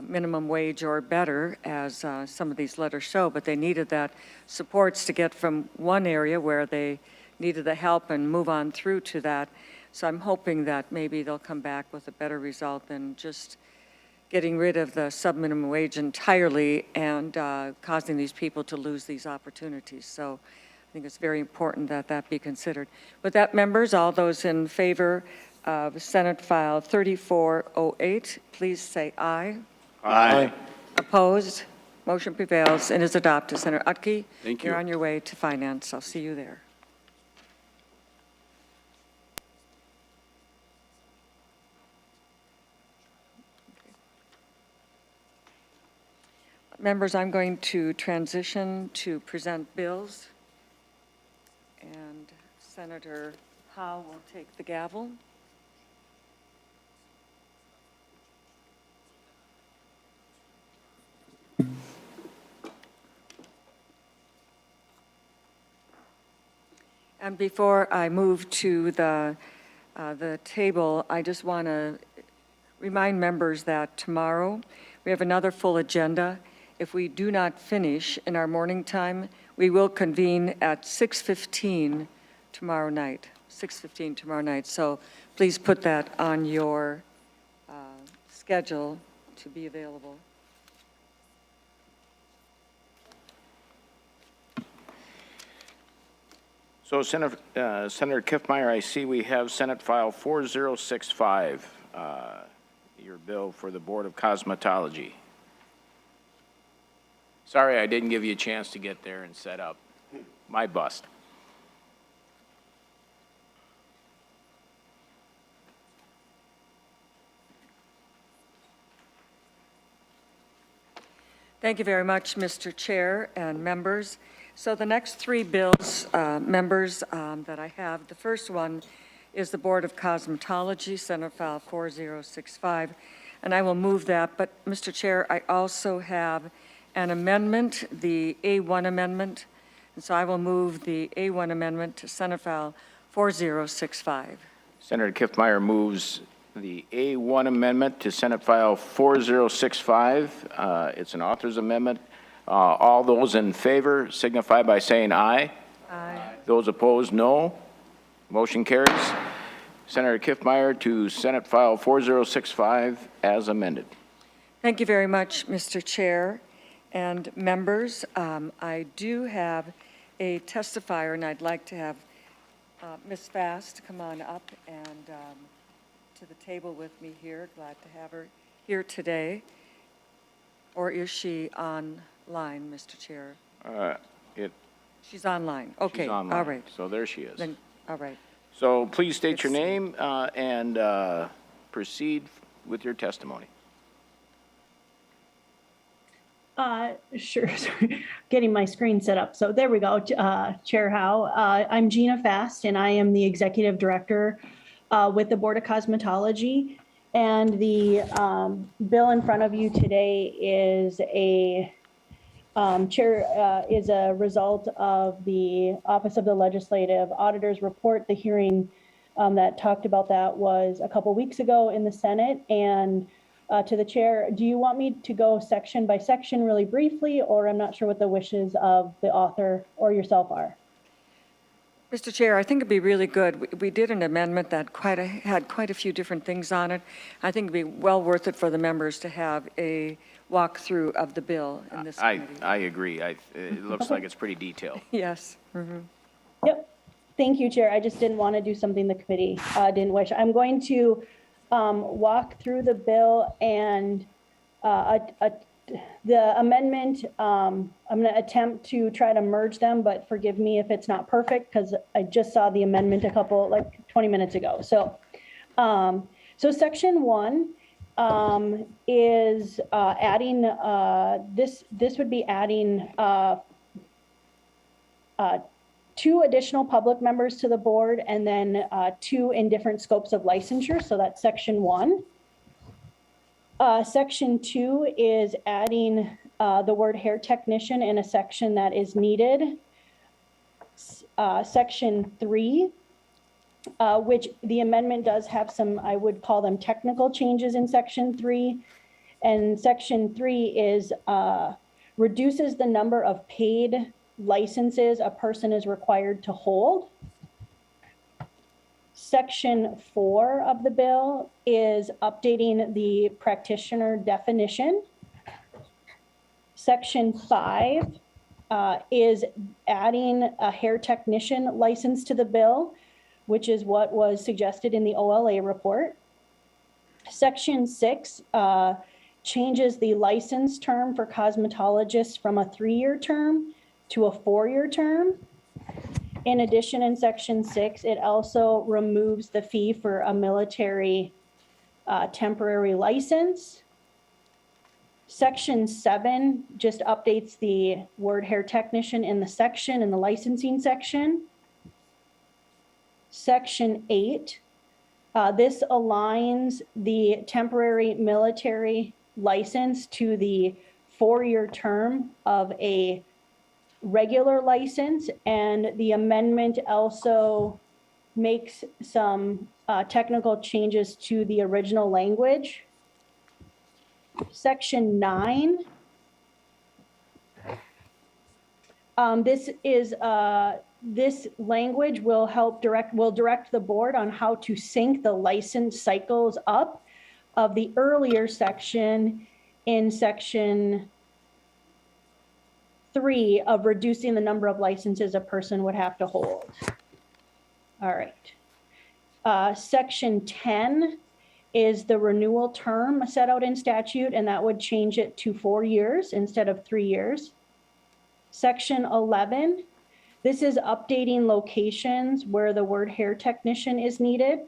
minimum wage or better, as some of these letters show, but they needed that supports to get from one area where they needed the help and move on through to that. So I'm hoping that maybe they'll come back with a better result than just getting rid of the sub-minimum wage entirely and causing these people to lose these opportunities. So I think it's very important that that be considered. With that, members, all those in favor of Senate File 3408, please say aye.
Aye.
Opposed? Motion prevails and is adopted. Senator Utke,
Thank you.
you're on your way to finance. I'll see you there. Members, I'm going to transition to present bills, and Senator Howe will take the gavel. And before I move to the table, I just want to remind members that tomorrow we have another full agenda. If we do not finish in our morning time, we will convene at 6:15 tomorrow night, 6:15 tomorrow night. So please put that on your schedule to be available.
So Senator Kiffmeyer, I see we have Senate File 4065, your bill for the Board of Cosmetology. Sorry, I didn't give you a chance to get there and set up. My bust.
Thank you very much, Mr. Chair and members. So the next three bills, members, that I have, the first one is the Board of Cosmetology, Senate File 4065, and I will move that. But, Mr. Chair, I also have an amendment, the A1 amendment, and so I will move the A1 amendment to Senate File 4065.
Senator Kiffmeyer moves the A1 amendment to Senate File 4065. It's an author's amendment. All those in favor signify by saying aye.
Aye.
Those opposed, no. Motion carries. Senator Kiffmeyer to Senate File 4065 as amended.
Thank you very much, Mr. Chair and members. I do have a testifier, and I'd like to have Ms. Fast come on up and to the table with me here. Glad to have her here today. Or is she online, Mr. Chair? She's online. Okay,
She's online.
all right.
So there she is.
Then, all right.
So please state your name and proceed with your testimony.
Sure. Sorry. Getting my screen set up. So there we go. Chair Howe. I'm Gina Fast, and I am the Executive Director with the Board of Cosmetology. And the bill in front of you today is a result of the Office of the Legislative Auditor's report. The hearing that talked about that was a couple weeks ago in the Senate. And to the chair, do you want me to go section by section really briefly, or I'm not sure what the wishes of the author or yourself are?
Mr. Chair, I think it'd be really good. We did an amendment that had quite a few different things on it. I think it'd be well worth it for the members to have a walkthrough of the bill in this committee.
I agree. It looks like it's pretty detailed.
Yes. Mm-hmm.
Yep. Thank you, Chair. I just didn't want to do something the committee didn't wish. I'm going to walk through the bill and the amendment. I'm going to attempt to try to merge them, but forgive me if it's not perfect because I just saw the amendment 20 minutes ago. So, so Section 1 is adding, this would be adding 2 additional public members to the board, and then 2 in different scopes of licensure, so that's section 1. Section 2 is adding the word hair technician in a section that is needed. Section 3, which the amendment does have some, I would call them technical changes in section 3. And section 3 is reduces the number of paid licenses a person is required to hold. Section 4 of the bill is updating the practitioner definition. Section 5 is adding a hair technician license to the bill, which is what was suggested in the OLA report. Section 6 changes the license term for cosmetologists from a 3-year term to a 4-year term. In addition, in section 6, it also removes the fee for a military temporary license. Section 7 just updates the word hair technician in the section, in the licensing section. Section 8, this aligns the temporary military license to the 4-year term of a regular license, and the amendment also makes some technical changes to the original language. Section 9, this language will direct the board on how to sync the license cycles up of the earlier section in section 3 of reducing the number of licenses a person would have to hold. All right. Section 10 is the renewal term set out in statute, and that would change it to 4 years instead of 3 years. Section 11, this is updating locations where the word hair technician is needed.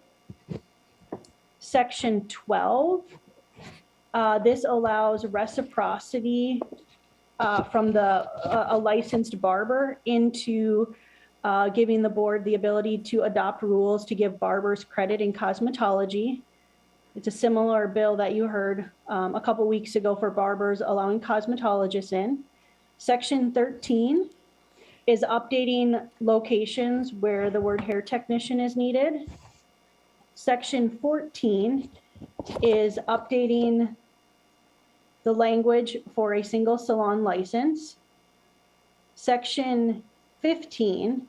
Section 12, this allows reciprocity from a licensed barber into giving the board the ability to adopt rules to give barbers credit in cosmetology. It's a similar bill that you heard a couple weeks ago for barbers allowing cosmetologists in. Section 13 is updating locations where the word hair technician is needed. Section 14 is updating the language for a single salon license. Section 15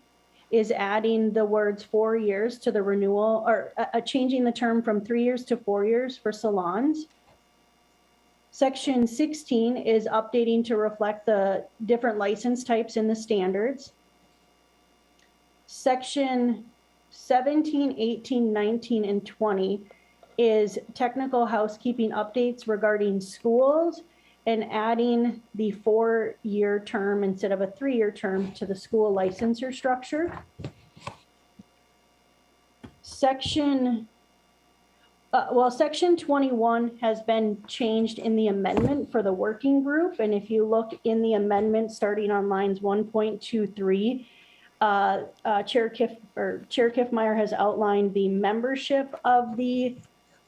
is adding the words 4 years to the renewal, or changing the term from 3 years to 4 years for salons. Section 16 is updating to reflect the different license types in the standards. Section 17, 18, 19, and 20 is technical housekeeping updates regarding schools and adding the 4-year term instead of a 3-year term to the school licensure structure. Section 21 has been changed in the amendment for the working group. And if you look in the amendment starting on lines 1.23, Chair Kiffmeyer has outlined the membership of the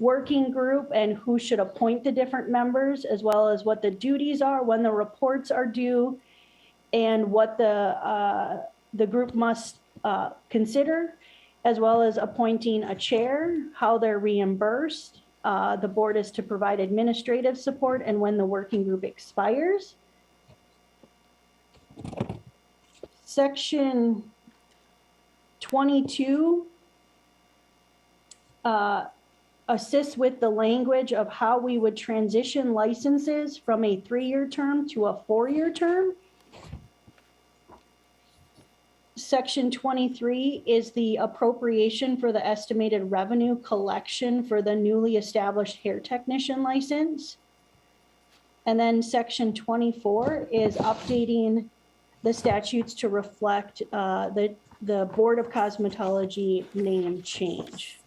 working group and who should appoint the different members, as well as what the duties are, when the reports are due, and what the group must consider, as well as appointing a chair, how they're reimbursed. The board is to provide administrative support and when the working group expires. Section 22 assists with the language of how we would transition licenses from a 3-year term to a 4-year term. Section 23 is the appropriation for the estimated revenue collection for the newly established hair technician license. And then section 24 is updating the statutes to reflect the Board of Cosmetology name change.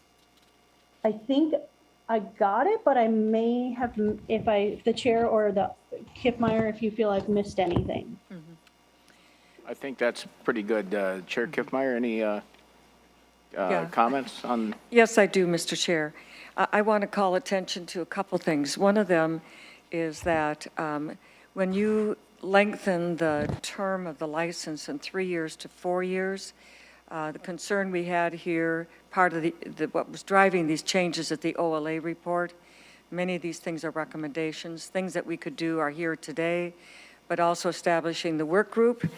I think I got it, but I may have, if the chair or the Kiffmeyer, if you feel I've missed anything.
I think that's pretty good. Chair Kiffmeyer, any comments on?
Yes, I do, Mr. Chair. I want to call attention to a couple things. One of them is that when you lengthen the term of the license from 3 years to 4 years, the concern we had here, part of what was driving these changes at the OLA report, many of these things are recommendations. Things that we could do are here today, but also establishing the work group.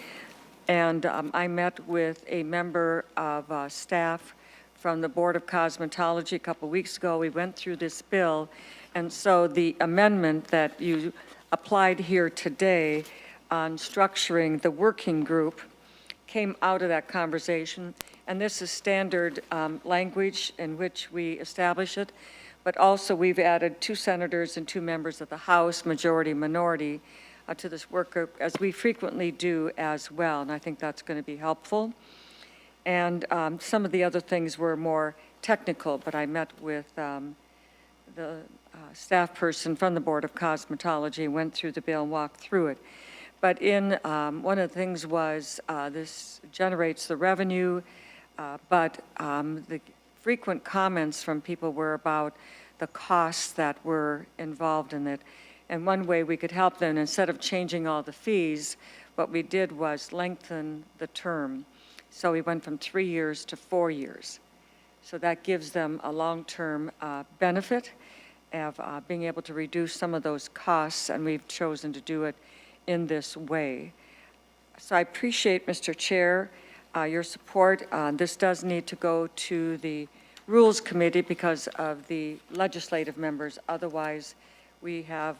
And I met with a member of staff from the Board of Cosmetology a couple weeks ago. We went through this bill, and so the amendment that you applied here today on structuring the working group came out of that conversation, and this is standard language in which we establish it, but also we've added 2 senators and 2 members of the House, majority, minority, to this work group, as we frequently do as well, and I think that's going to be helpful. And some of the other things were more technical, but I met with the staff person from the Board of Cosmetology, went through the bill and walked through it. But one of the things was this generates the revenue, but the frequent comments from people were about the costs that were involved in it. And one way we could help them, instead of changing all the fees, what we did was lengthen the term. So we went from 3 years to 4 years. So that gives them a long-term benefit of being able to reduce some of those costs, and we've chosen to do it in this way. So I appreciate, Mr. Chair, your support. This does need to go to the Rules Committee because of the legislative members. Otherwise, we have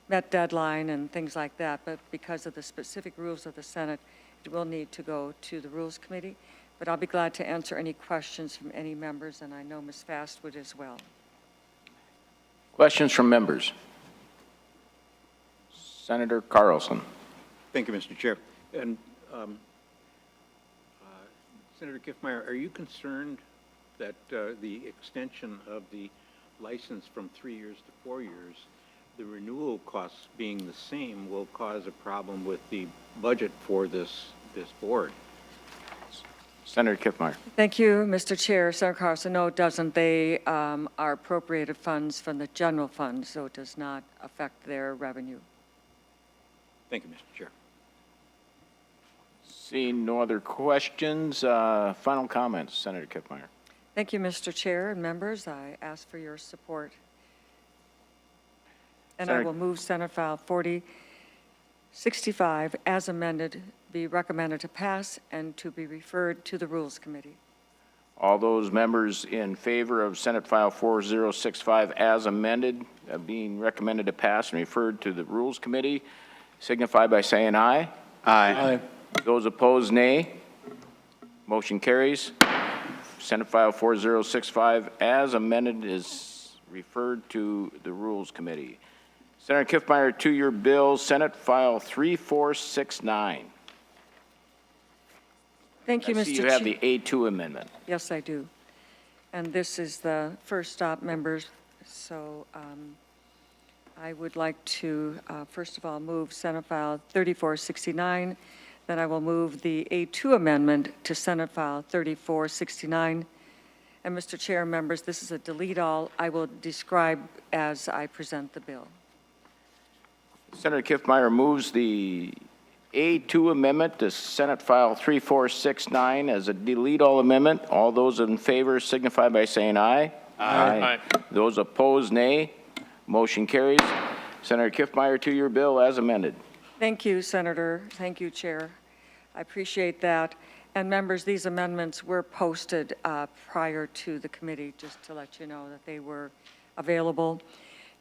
met deadline and things like that, but because of the specific rules of the Senate, it will need to go to the Rules Committee. But I'll be glad to answer any questions from any members, and I know Ms. Fast would as well.
Questions from members? Senator Carlson.
Thank you, Mr. Chair. And Senator Kiffmeyer, are you concerned that the extension of the license from 3 years to 4 years, the renewal costs being the same, will cause a problem with the budget for this board?
Senator Kiffmeyer.
Thank you, Mr. Chair. Senator Carlson, no, it doesn't. They are appropriated funds from the general fund, so it does not affect their revenue.
Thank you, Mr. Chair.
Seeing no other questions, final comments, Senator Kiffmeyer.
Thank you, Mr. Chair and members. I ask for your support. And I will move Senate File 4065 as amended, be recommended to pass and to be referred to the Rules Committee.
All those members in favor of Senate File 4065 as amended, being recommended to pass and referred to the Rules Committee, signify by saying aye.
Aye.
Those opposed, nay. Motion carries. Senate File 4065 as amended is referred to the Rules Committee. Senator Kiffmeyer, to your bill, Senate File 3469.
Thank you, Mr.
I see you have the A2 amendment.
Yes, I do. And this is the first stop, members. So I would like to, first of all, move Senate File 3469. Then I will move the A2 amendment to Senate File 3469. And Mr. Chair, members, this is a delete all. I will describe as I present the bill.
Senator Kiffmeyer moves the A2 amendment to Senate File 3469 as a delete all amendment. All those in favor signify by saying aye.
Aye.
Those opposed, nay. Motion carries. Senator Kiffmeyer, to your bill as amended.
Thank you, Senator. Thank you, Chair. I appreciate that. And members, these amendments were posted prior to the committee, just to let you know that they were available.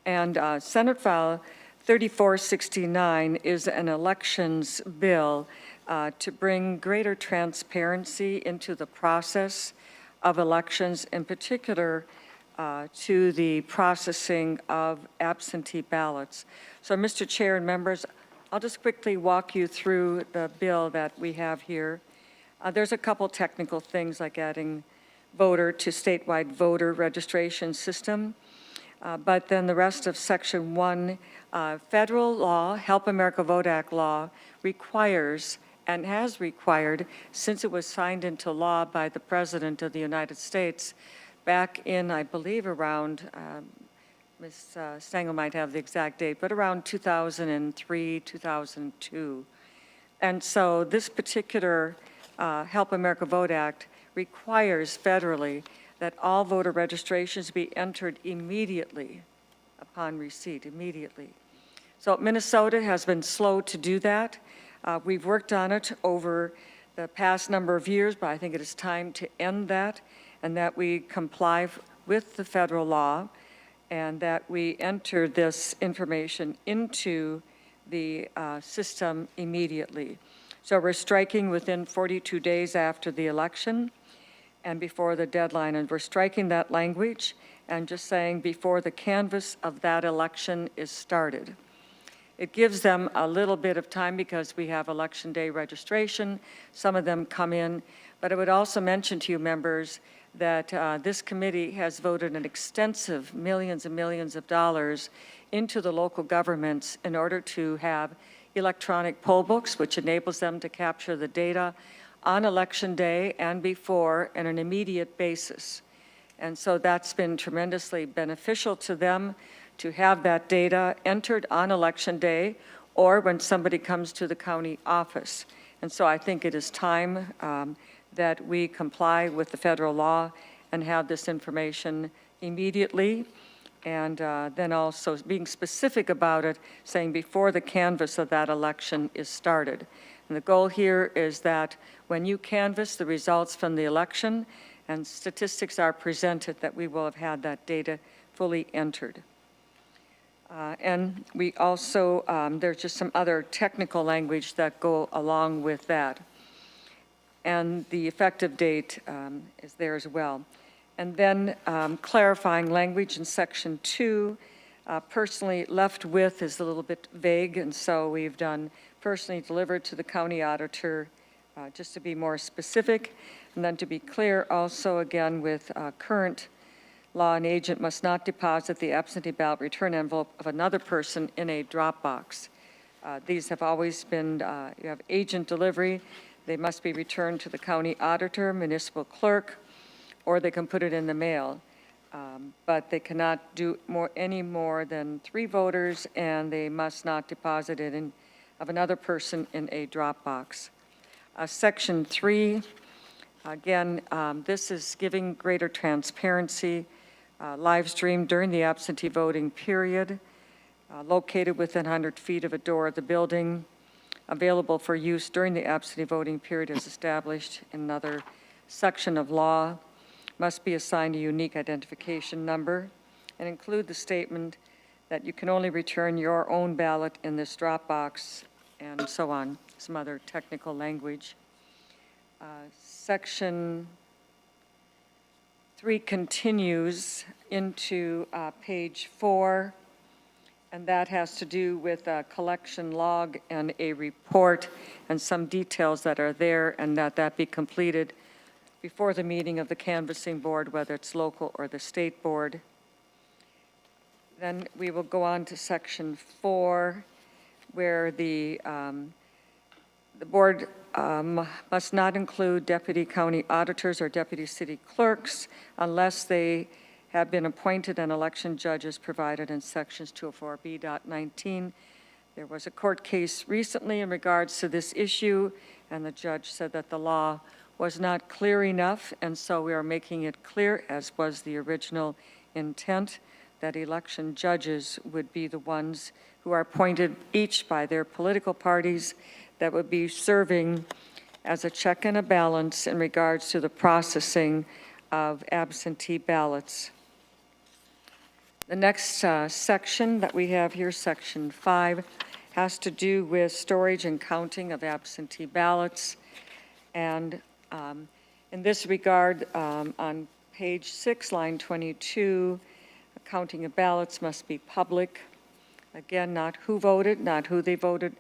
And Senate File 3469 is an elections bill to bring greater transparency into the process of elections, in particular to the processing of absentee ballots. So, Mr. Chair and members, I'll just quickly walk you through the bill that we have here. There's a couple technical things like adding voter to statewide voter registration system. But then the rest of Section 1, federal law, Help America Vote Act law, requires and has required, since it was signed into law by the President of the United States back in, I believe, around, Ms. Stengel might have the exact date, but around 2003, 2002. And so this particular Help America Vote Act requires federally that all voter registrations be entered immediately upon receipt, immediately. So Minnesota has been slow to do that. We've worked on it over the past number of years, but I think it is time to end that, and that we comply with the federal law, and that we enter this information into the system immediately. So we're striking within 42 days after the election and before the deadline, and we're striking that language and just saying before the canvass of that election is started. It gives them a little bit of time because we have Election Day registration. Some of them come in, but I would also mention to you, members, that this committee has voted an extensive millions and millions of dollars into the local governments in order to have electronic poll books, which enables them to capture the data on Election Day and before on an immediate basis. And so that's been tremendously beneficial to them to have that data entered on Election Day or when somebody comes to the county office. And so I think it is time that we comply with the federal law and have this information immediately, and then also being specific about it, saying before the canvass of that election is started. And the goal here is that when you canvass the results from the election and statistics are presented, that we will have had that data fully entered. And we also, there's just some other technical language that go along with that. And the effective date is there as well. And then clarifying language in Section 2, personally left with is a little bit vague, and so we've done personally delivered to the county auditor, just to be more specific. And then to be clear also again with current law, an agent must not deposit the absentee ballot return envelope of another person in a drop box. These have always been, you have agent delivery, they must be returned to the county auditor, municipal clerk, or they can put it in the mail. But they cannot do any more than 3 voters, and they must not deposit it of another person in a drop box. Section 3, again, this is giving greater transparency. Live stream during the absentee voting period, located within 100 feet of a door of the building, available for use during the absentee voting period as established in another section of law, must be assigned a unique identification number, and include the statement that you can only return your own ballot in this drop box, and so on, some other technical language. Section 3 continues into page 4, and that has to do with a collection log and a report and some details that are there, and that be completed before the meeting of the canvassing board, whether it's local or the state board. Then we will go on to Section 4, where the board must not include deputy county auditors or deputy city clerks unless they have been appointed and election judges provided in sections 204B.19. There was a court case recently in regards to this issue, and the judge said that the law was not clear enough, and so we are making it clear, as was the original intent, that election judges would be the ones who are appointed each by their political parties that would be serving as a check and a balance in regards to the processing of absentee ballots. The next section that we have here, Section 5, has to do with storage and counting of absentee ballots. And in this regard, on page 6, line 22, counting of ballots must be public. Again, not who voted, not who they voted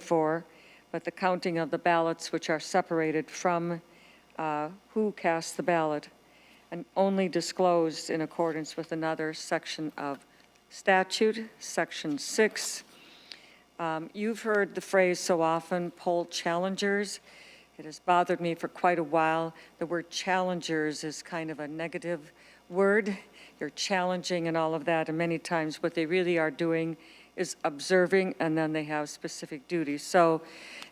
for, but the counting of the ballots which are separated from who cast the ballot, and only disclosed in accordance with another section of statute, Section 6. You've heard the phrase so often, poll challengers. It has bothered me for quite a while. The word challengers is kind of a negative word. You're challenging and all of that, and many times what they really are doing is observing, and then they have specific duties. So,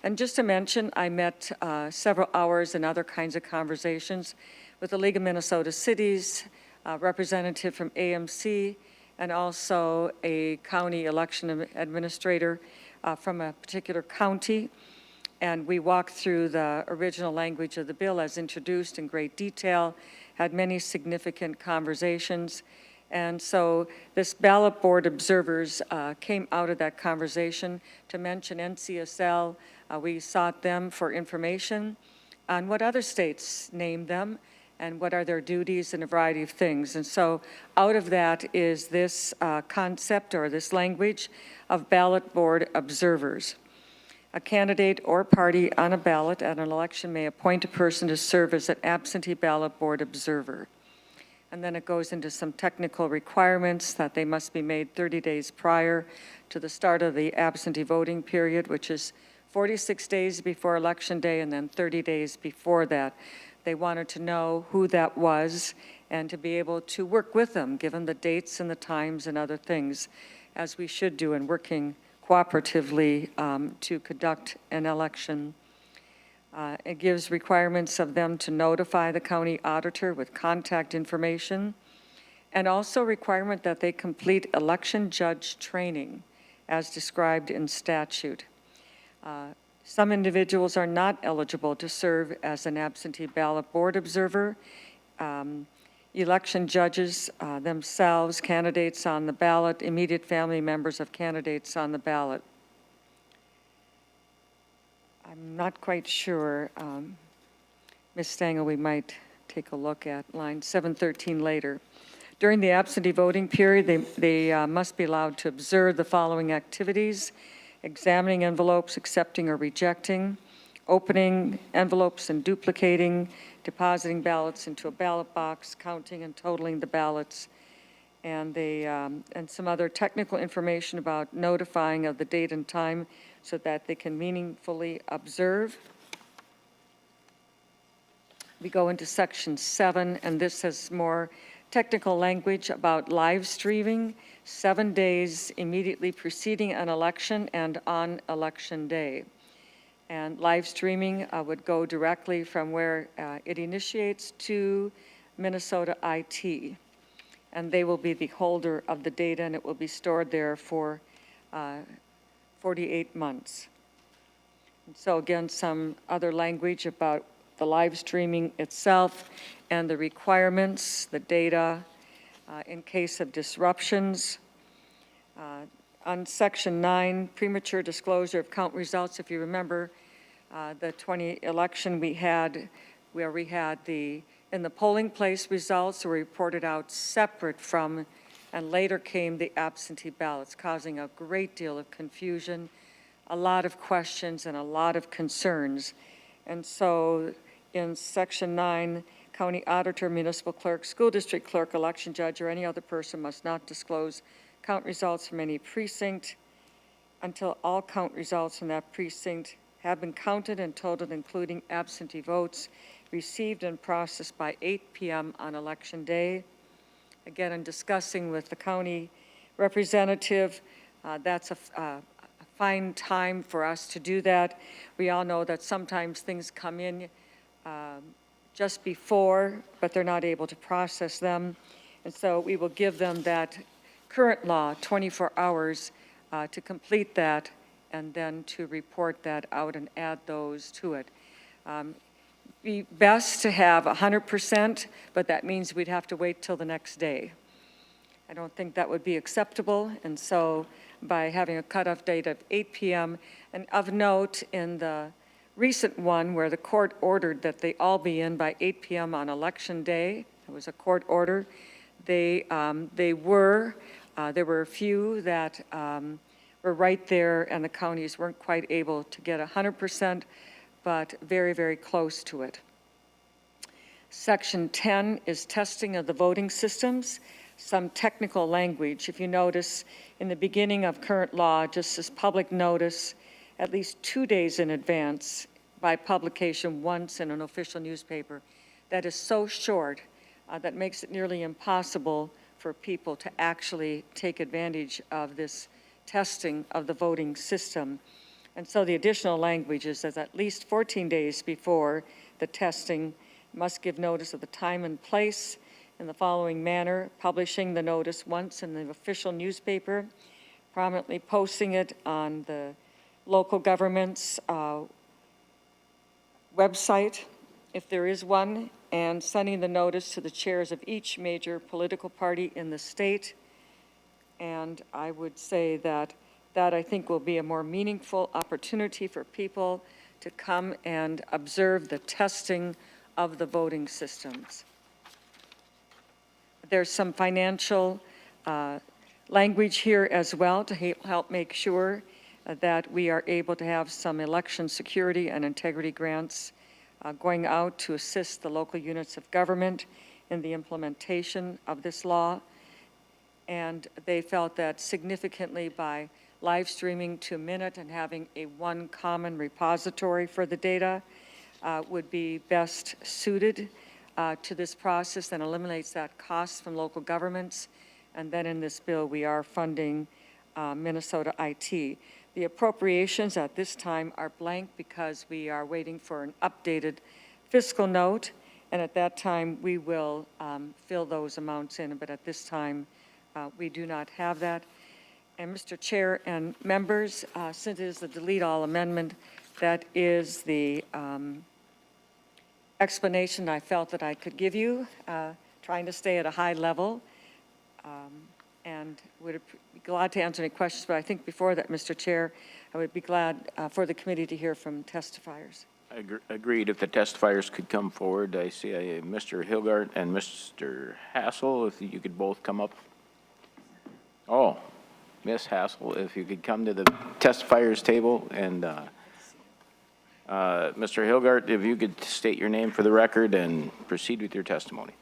and just to mention, I met several hours and other kinds of conversations with the League of Minnesota Cities, a representative from AMC, and also a county election administrator from a particular county. And we walked through the original language of the bill as introduced in great detail, had many significant conversations. And so this ballot board observers came out of that conversation to mention NCSL. We sought them for information on what other states name them and what are their duties and a variety of things. And so out of that is this concept or this language of ballot board observers. A candidate or party on a ballot at an election may appoint a person to serve as an absentee ballot board observer. And then it goes into some technical requirements that they must be made 30 days prior to the start of the absentee voting period, which is 46 days before Election Day and then 30 days before that. They wanted to know who that was and to be able to work with them, given the dates and the times and other things, as we should do in working cooperatively to conduct an election. It gives requirements of them to notify the county auditor with contact information, and also requirement that they complete election judge training as described in statute. Some individuals are not eligible to serve as an absentee ballot board observer. Election judges themselves, candidates on the ballot, immediate family members of candidates on the ballot. I'm not quite sure. Ms. Stengel, we might take a look at line 713 later. During the absentee voting period, they must be allowed to observe the following activities: examining envelopes, accepting or rejecting, opening envelopes and duplicating, depositing ballots into a ballot box, counting and totaling the ballots, and some other technical information about notifying of the date and time so that they can meaningfully observe. We go into section 7, and this has more technical language about live streaming 7 days immediately preceding an election and on election day. And live streaming would go directly from where it initiates to Minnesota IT. And they will be the holder of the data, and it will be stored there for 48 months. And so again, some other language about the live streaming itself and the requirements, the data in case of disruptions. On section 9, premature disclosure of count results. If you remember, the 20 election we had, where we had in the polling place results were reported out separate from, and later came the absentee ballots, causing a great deal of confusion, a lot of questions, and a lot of concerns. And so in section 9, county auditor, municipal clerk, school district clerk, election judge, or any other person must not disclose count results from any precinct until all count results from that precinct have been counted and totaled, including absentee votes received and processed by 8 p.m. on election day. Again, in discussing with the county representative, that's a fine time for us to do that. We all know that sometimes things come in just before, but they're not able to process them. And so we will give them that current law, 24 hours, to complete that and then to report that out and add those to it. Be best to have 100%, but that means we'd have to wait till the next day. I don't think that would be acceptable, and so by having a cutoff date of 8 p.m., and of note, in the recent one where the court ordered that they all be in by 8 p.m. on election day, it was a court order, there were a few that were right there, and the counties weren't quite able to get 100%, but very, very close to it. Section 10 is testing of the voting systems, some technical language. If you notice, in the beginning of current law, just as public notice, at least 2 days in advance by publication once in an official newspaper. That is so short that makes it nearly impossible for people to actually take advantage of this testing of the voting system. And so the additional language is that at least 14 days before the testing must give notice of the time and place in the following manner: publishing the notice once in the official newspaper, prominently posting it on the local government's website, if there is one, and sending the notice to the chairs of each major political party in the state. And I would say that I think will be a more meaningful opportunity for people to come and observe the testing of the voting systems. There's some financial language here as well to help make sure that we are able to have some election security and integrity grants going out to assist the local units of government in the implementation of this law. And they felt that significantly by live streaming to Minute and having a one common repository for the data would be best suited to this process and eliminates that cost from local governments. And then in this bill, we are funding Minnesota IT. The appropriations at this time are blank because we are waiting for an updated fiscal note, and at that time we will fill those amounts in, but at this time we do not have that. And Mr. Chair and members, since it is the delete all amendment, that is the explanation I felt that I could give you, trying to stay at a high level, and would be glad to answer any questions. But I think before that, Mr. Chair, I would be glad for the committee to hear from testifiers.
Agreed. If the testifiers could come forward, I see Mr. Hilgart and Mr. Hassel, if you could both come up. Oh, Ms. Hassel, if you could come to the testifiers table, and Mr. Hilgart, if you could state your name for the record and proceed with your testimony.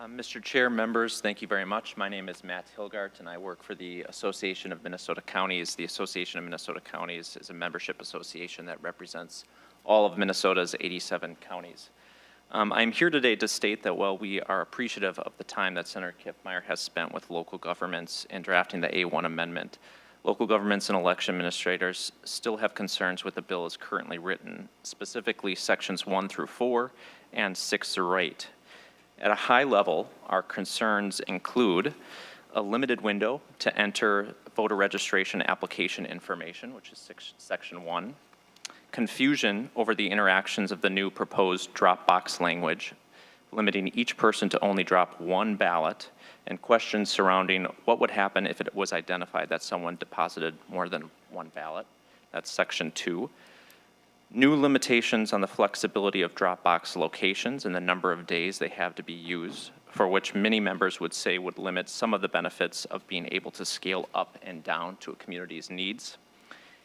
Mr. Chair, members, thank you very much. My name is Matt Hilgart, and I work for the Association of Minnesota Counties. The Association of Minnesota Counties is a membership association that represents all of Minnesota's 87 counties. I'm here today to state that while we are appreciative of the time that Senator Kiffmeyer has spent with local governments in drafting the A1 amendment, local governments and election administrators still have concerns with the bill as currently written, specifically sections 1 through 4 and 6 through 8. At a high level, our concerns include a limited window to enter voter registration application information, which is section 1, confusion over the interactions of the new proposed drop box language, limiting each person to only drop one ballot, and questions surrounding what would happen if it was identified that someone deposited more than one ballot. That's section 2. New limitations on the flexibility of drop box locations and the number of days they have to be used, for which many members would say would limit some of the benefits of being able to scale up and down to a community's needs.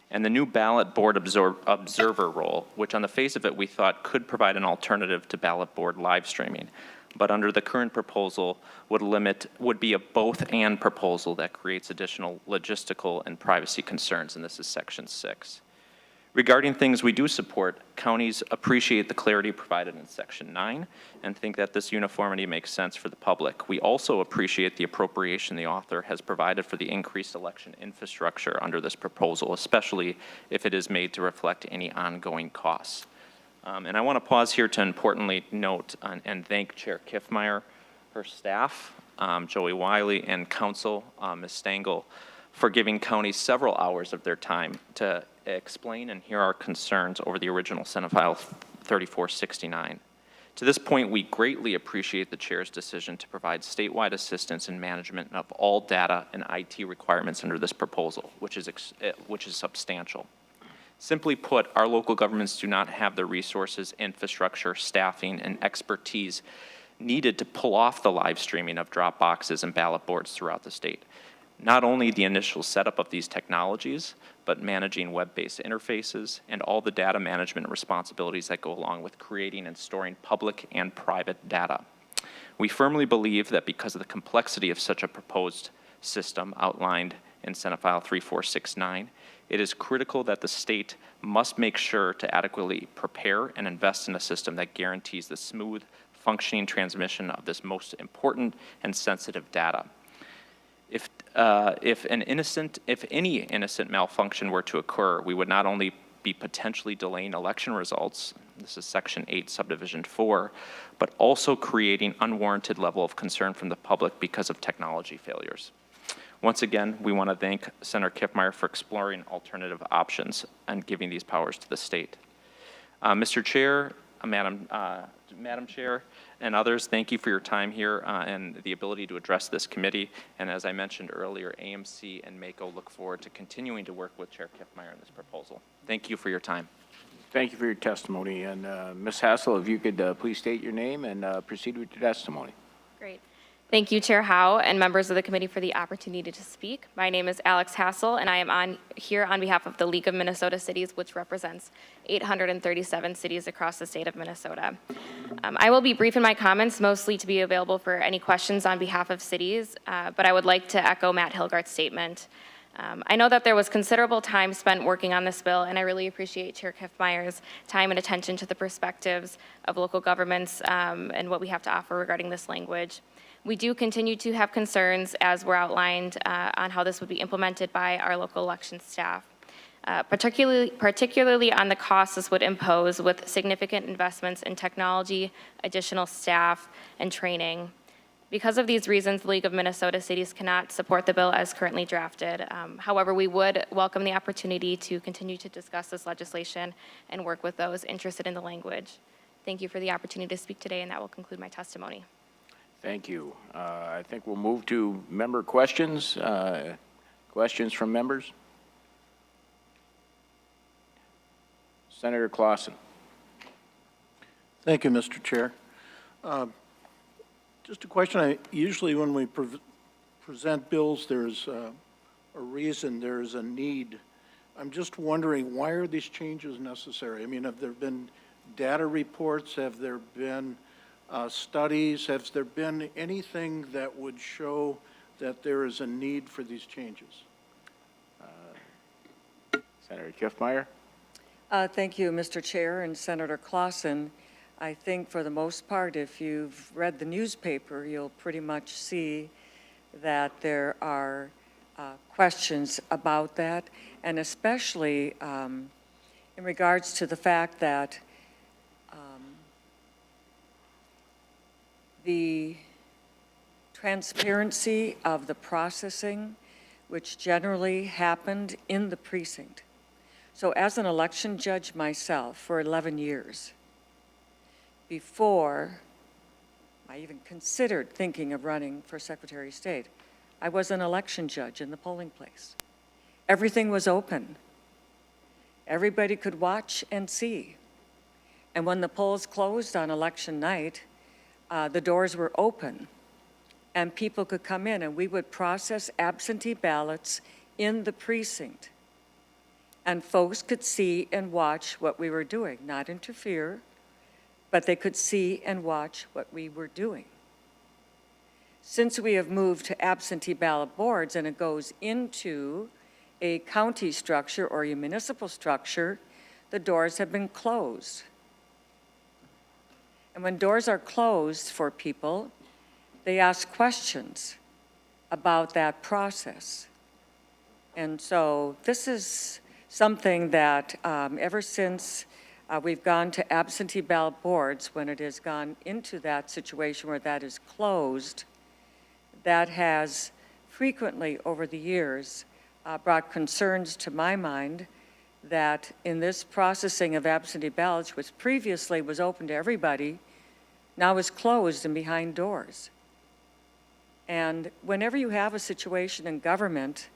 And the new ballot board observer role, which on the face of it we thought could provide an alternative to ballot board live streaming, but under the current proposal would be a both-and proposal that creates additional logistical and privacy concerns, and this is section 6. Regarding things we do support, counties appreciate the clarity provided in section 9 and think that this uniformity makes sense for the public. We also appreciate the appropriation the author has provided for the increased election infrastructure under this proposal, especially if it is made to reflect any ongoing costs. And I want to pause here to importantly note and thank Chair Kiffmeyer, her staff, Joey Wiley, and council, Ms. Stengel, for giving counties several hours of their time to explain and hear our concerns over the original Senate File 3469. To this point, we greatly appreciate the chair's decision to provide statewide assistance in management of all data and IT requirements under this proposal, which is substantial. Simply put, our local governments do not have the resources, infrastructure, staffing, and expertise needed to pull off the live streaming of drop boxes and ballot boards throughout the state. Not only the initial setup of these technologies, but managing web-based interfaces and all the data management responsibilities that go along with creating and storing public and private data. We firmly believe that because of the complexity of such a proposed system outlined in Senate File 3469, it is critical that the state must make sure to adequately prepare and invest in a system that guarantees the smooth functioning transmission of this most important and sensitive data. If any innocent malfunction were to occur, we would not only be potentially delaying election results, this is Section 8, Subdivision 4, but also creating unwarranted level of concern from the public because of technology failures. Once again, we want to thank Senator Kiffmeyer for exploring alternative options and giving these powers to the state. Mr. Chair, Madam Chair, and others, thank you for your time here and the ability to address this committee. And as I mentioned earlier, AMC and MACO look forward to continuing to work with Chair Kiffmeyer on this proposal. Thank you for your time.
Thank you for your testimony. And Ms. Hassel, if you could please state your name and proceed with your testimony.
Great. Thank you, Chair Howe, and members of the committee for the opportunity to speak. My name is Alex Hassel, and I am here on behalf of the League of Minnesota Cities, which represents 837 cities across the state of Minnesota. I will be brief in my comments, mostly to be available for any questions on behalf of cities, but I would like to echo Matt Hilgart's statement. I know that there was considerable time spent working on this bill, and I really appreciate Chair Kiffmeyer's time and attention to the perspectives of local governments and what we have to offer regarding this language. We do continue to have concerns, as were outlined, on how this would be implemented by our local election staff, particularly on the costs this would impose with significant investments in technology, additional staff, and training. Because of these reasons, the League of Minnesota Cities cannot support the bill as currently drafted. However, we would welcome the opportunity to continue to discuss this legislation and work with those interested in the language. Thank you for the opportunity to speak today, and that will conclude my testimony.
Thank you. I think we'll move to member questions. Questions from members? Senator Clausen.
Thank you, Mr. Chair. Just a question. Usually when we present bills, there's a reason, there's a need. I'm just wondering, why are these changes necessary? I mean, have there been data reports? Have there been studies? Has there been anything that would show that there is a need for these changes?
Senator Kiffmeyer.
Thank you, Mr. Chair and Senator Clausen. I think for the most part, if you've read the newspaper, you'll pretty much see that there are questions about that, and especially in regards to the fact that the transparency of the processing, which generally happened in the precinct. So as an election judge myself for 11 years, before I even considered thinking of running for Secretary of State, I was an election judge in the polling place. Everything was open. Everybody could watch and see. And when the polls closed on election night, the doors were open and people could come in, and we would process absentee ballots in the precinct. And folks could see and watch what we were doing, not interfere, but they could see and watch what we were doing. Since we have moved to absentee ballot boards and it goes into a county structure or a municipal structure, the doors have been closed. And when doors are closed for people, they ask questions about that process. And so this is something that ever since we've gone to absentee ballot boards, when it has gone into that situation where that is closed, that has frequently over the years brought concerns to my mind that in this processing of absentee ballots, which previously was open to everybody, now is closed and behind doors. And whenever you have a situation in government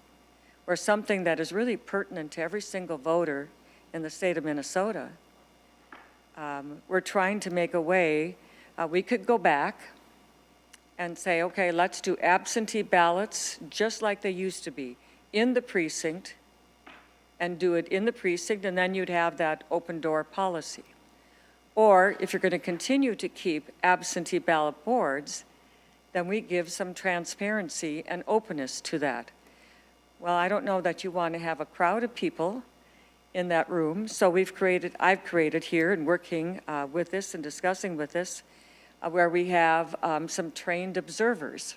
where something that is really pertinent to every single voter in the state of Minnesota, we're trying to make a way. We could go back and say, okay, let's do absentee ballots just like they used to be in the precinct, and do it in the precinct, and then you'd have that open door policy. Or if you're going to continue to keep absentee ballot boards, then we give some transparency and openness to that. Well, I don't know that you want to have a crowd of people in that room, so I've created here and working with this and discussing with this, where we have some trained observers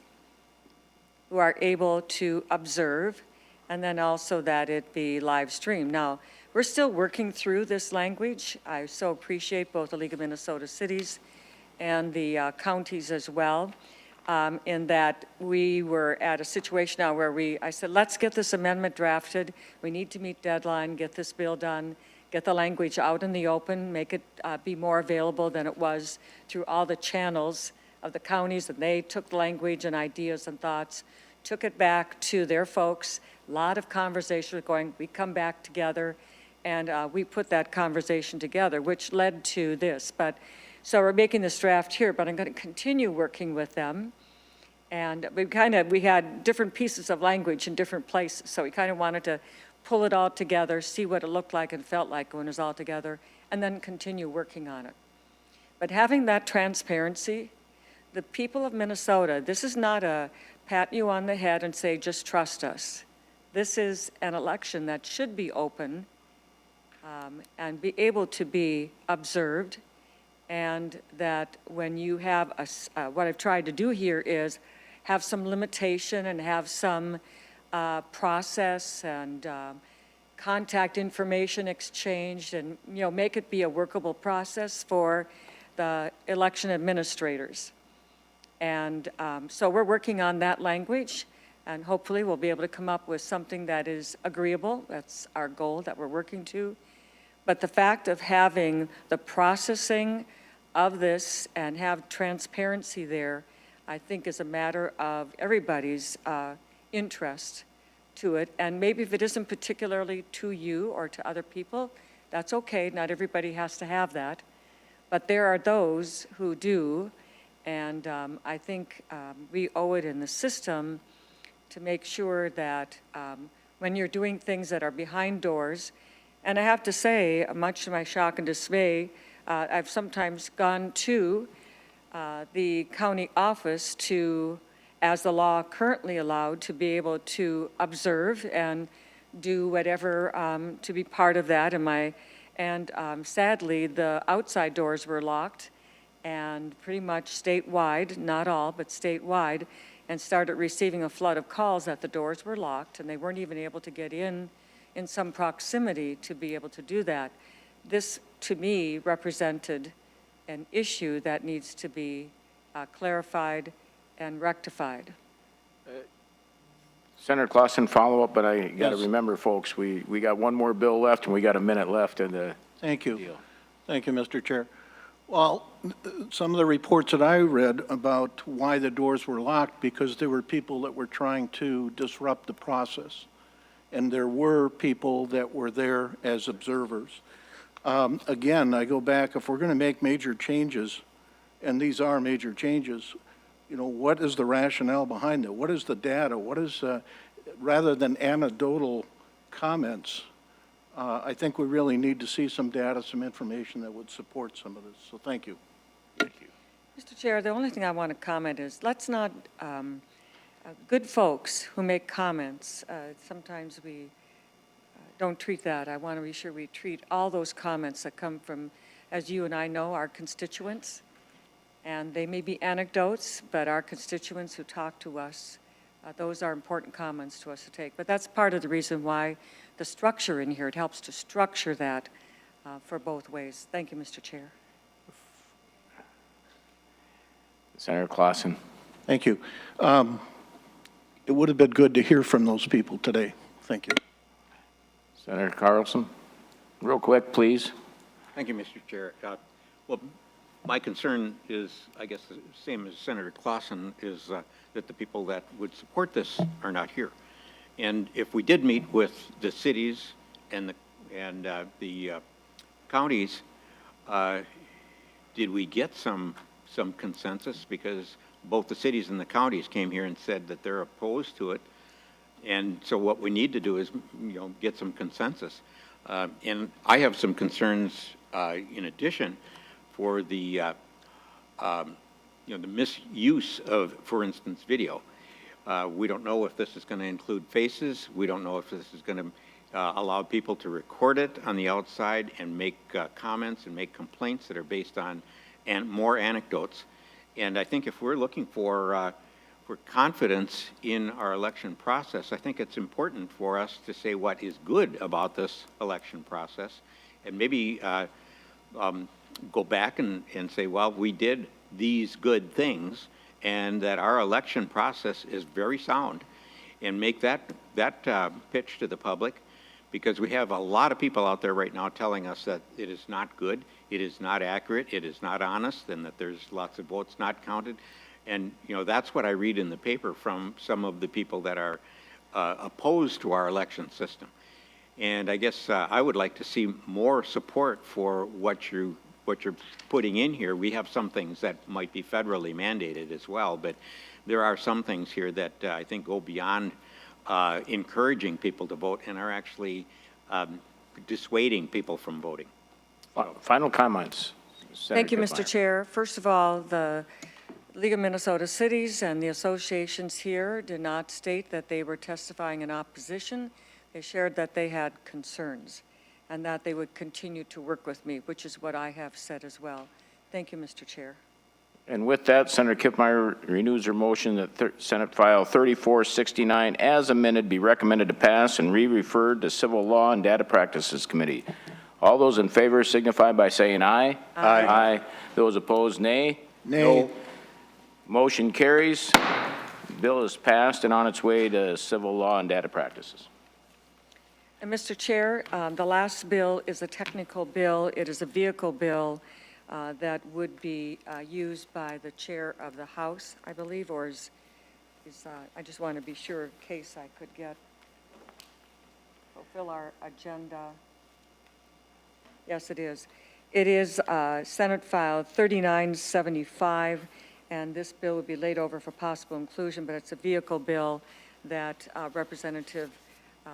who are able to observe, and then also that it be live streamed. Now, we're still working through this language. I so appreciate both the League of Minnesota Cities and the counties as well, in that we were at a situation now where I said, let's get this amendment drafted. We need to meet deadline, get this bill done, get the language out in the open, make it be more available than it was through all the channels of the counties, and they took the language and ideas and thoughts, took it back to their folks. A lot of conversation going, we come back together, and we put that conversation together, which led to this. So we're making this draft here, but I'm going to continue working with them. And we had different pieces of language in different places, so we kind of wanted to pull it all together, see what it looked like and felt like when it was all together, and then continue working on it. But having that transparency, the people of Minnesota, this is not a pat you on the head and say, just trust us. This is an election that should be open and be able to be observed, and that when you have what I've tried to do here is have some limitation and have some process and contact information exchanged, and make it be a workable process for the election administrators. And so we're working on that language, and hopefully we'll be able to come up with something that is agreeable. That's our goal that we're working to. But the fact of having the processing of this and have transparency there, I think is a matter of everybody's interest to it. And maybe if it isn't particularly to you or to other people, that's okay. Not everybody has to have that. But there are those who do, and I think we owe it in the system to make sure that when you're doing things that are behind doors, and I have to say, much to my shock and dismay, I've sometimes gone to the county office to, as the law currently allowed, to be able to observe and do whatever to be part of that. And sadly, the outside doors were locked, and pretty much statewide, not all, but statewide, and started receiving a flood of calls that the doors were locked, and they weren't even able to get in some proximity to be able to do that. This, to me, represented an issue that needs to be clarified and rectified.
Senator Clausen, follow up, but I got to
Yes.
remember, folks, we got one more bill left, and we got a minute left in the
Thank you.
deal.
Thank you, Mr. Chair. Well, some of the reports that I read about why the doors were locked, because there were people that were trying to disrupt the process. And there were people that were there as observers. Again, I go back, if we're going to make major changes, and these are major changes, what is the rationale behind it? What is the data? What is, rather than anecdotal comments, I think we really need to see some data, some information that would support some of this. So thank you.
Thank you.
Mr. Chair, the only thing I want to comment is, let's not, good folks who make comments, sometimes we don't treat that. I want to be sure we treat all those comments that come from, as you and I know, our constituents. And they may be anecdotes, but our constituents who talk to us, those are important comments to us to take. But that's part of the reason why the structure in here, it helps to structure that for both ways. Thank you, Mr. Chair.
Senator Clausen.
Thank you. It would have been good to hear from those people today. Thank you.
Senator Carlson, real quick, please.
Thank you, Mr. Chair. Well, my concern is, I guess, the same as Senator Clausen, is that the people that would support this are not here. And if we did meet with the cities and the counties, did we get some some consensus, because both the cities and the counties came here and said that they're opposed to it. And so what we need to do is, get some consensus. And I have some concerns in addition for the, the misuse of, for instance, video. We don't know if this is going to include faces. We don't know if this is going to allow people to record it on the outside and make comments and make complaints that are based on more anecdotes. And I think if we're looking for confidence in our election process, I think it's important for us to say what is good about this election process, and maybe go back and say, well, we did these good things, and that our election process is very sound, and make that pitch to the public, because we have a lot of people out there right now telling us that it is not good, it is not accurate, it is not honest, and that there's lots of votes not counted. And, that's what I read in the paper from some of the people that are opposed to our election system. And I guess I would like to see more support for what you're putting in here. We have some things that might be federally mandated as well, but there are some things here that I think go beyond encouraging people to vote and are actually dissuading people from voting.
Final comments.
Thank you,
Senator
Mr. Chair. First of all, the League of Minnesota Cities and the associations here did not state that they were testifying in opposition. They shared that they had concerns and that they would continue to work with me, which is what I have said as well. Thank you, Mr. Chair.
And with that, Senator Kiffmeyer renews her motion that Senate File 3469 as amended be recommended to pass and re-referred to Civil Law and Data Practices Committee. All those in favor signify by saying aye.
Aye.
Aye. Those opposed, nay.
Nay.
No. Motion carries. Bill is passed and on its way to Civil Law and Data Practices.
And Mr. Chair, the last bill is a technical bill. It is a vehicle bill that would be used by the chair of the House, I believe, or I just want to be sure in case I could fulfill our agenda. Yes, it is. It is Senate File 3975, and this bill would be laid over for possible inclusion, but it's a vehicle bill that Representative,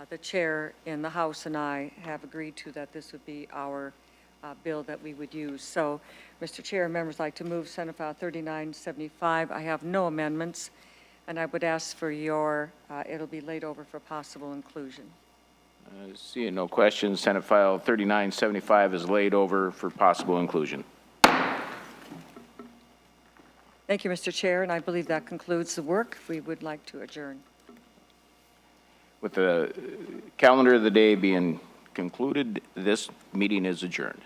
the chair in the House, and I have agreed to that this would be our bill that we would use. So, Mr. Chair, members like to move Senate File 3975. I have no amendments, and I would ask for it'll be laid over for possible inclusion.
Seeing no questions, Senate File 3975 is laid over for possible inclusion.
Thank you, Mr. Chair, and I believe that concludes the work. We would like to adjourn.
With the calendar of the day being concluded, this meeting is adjourned.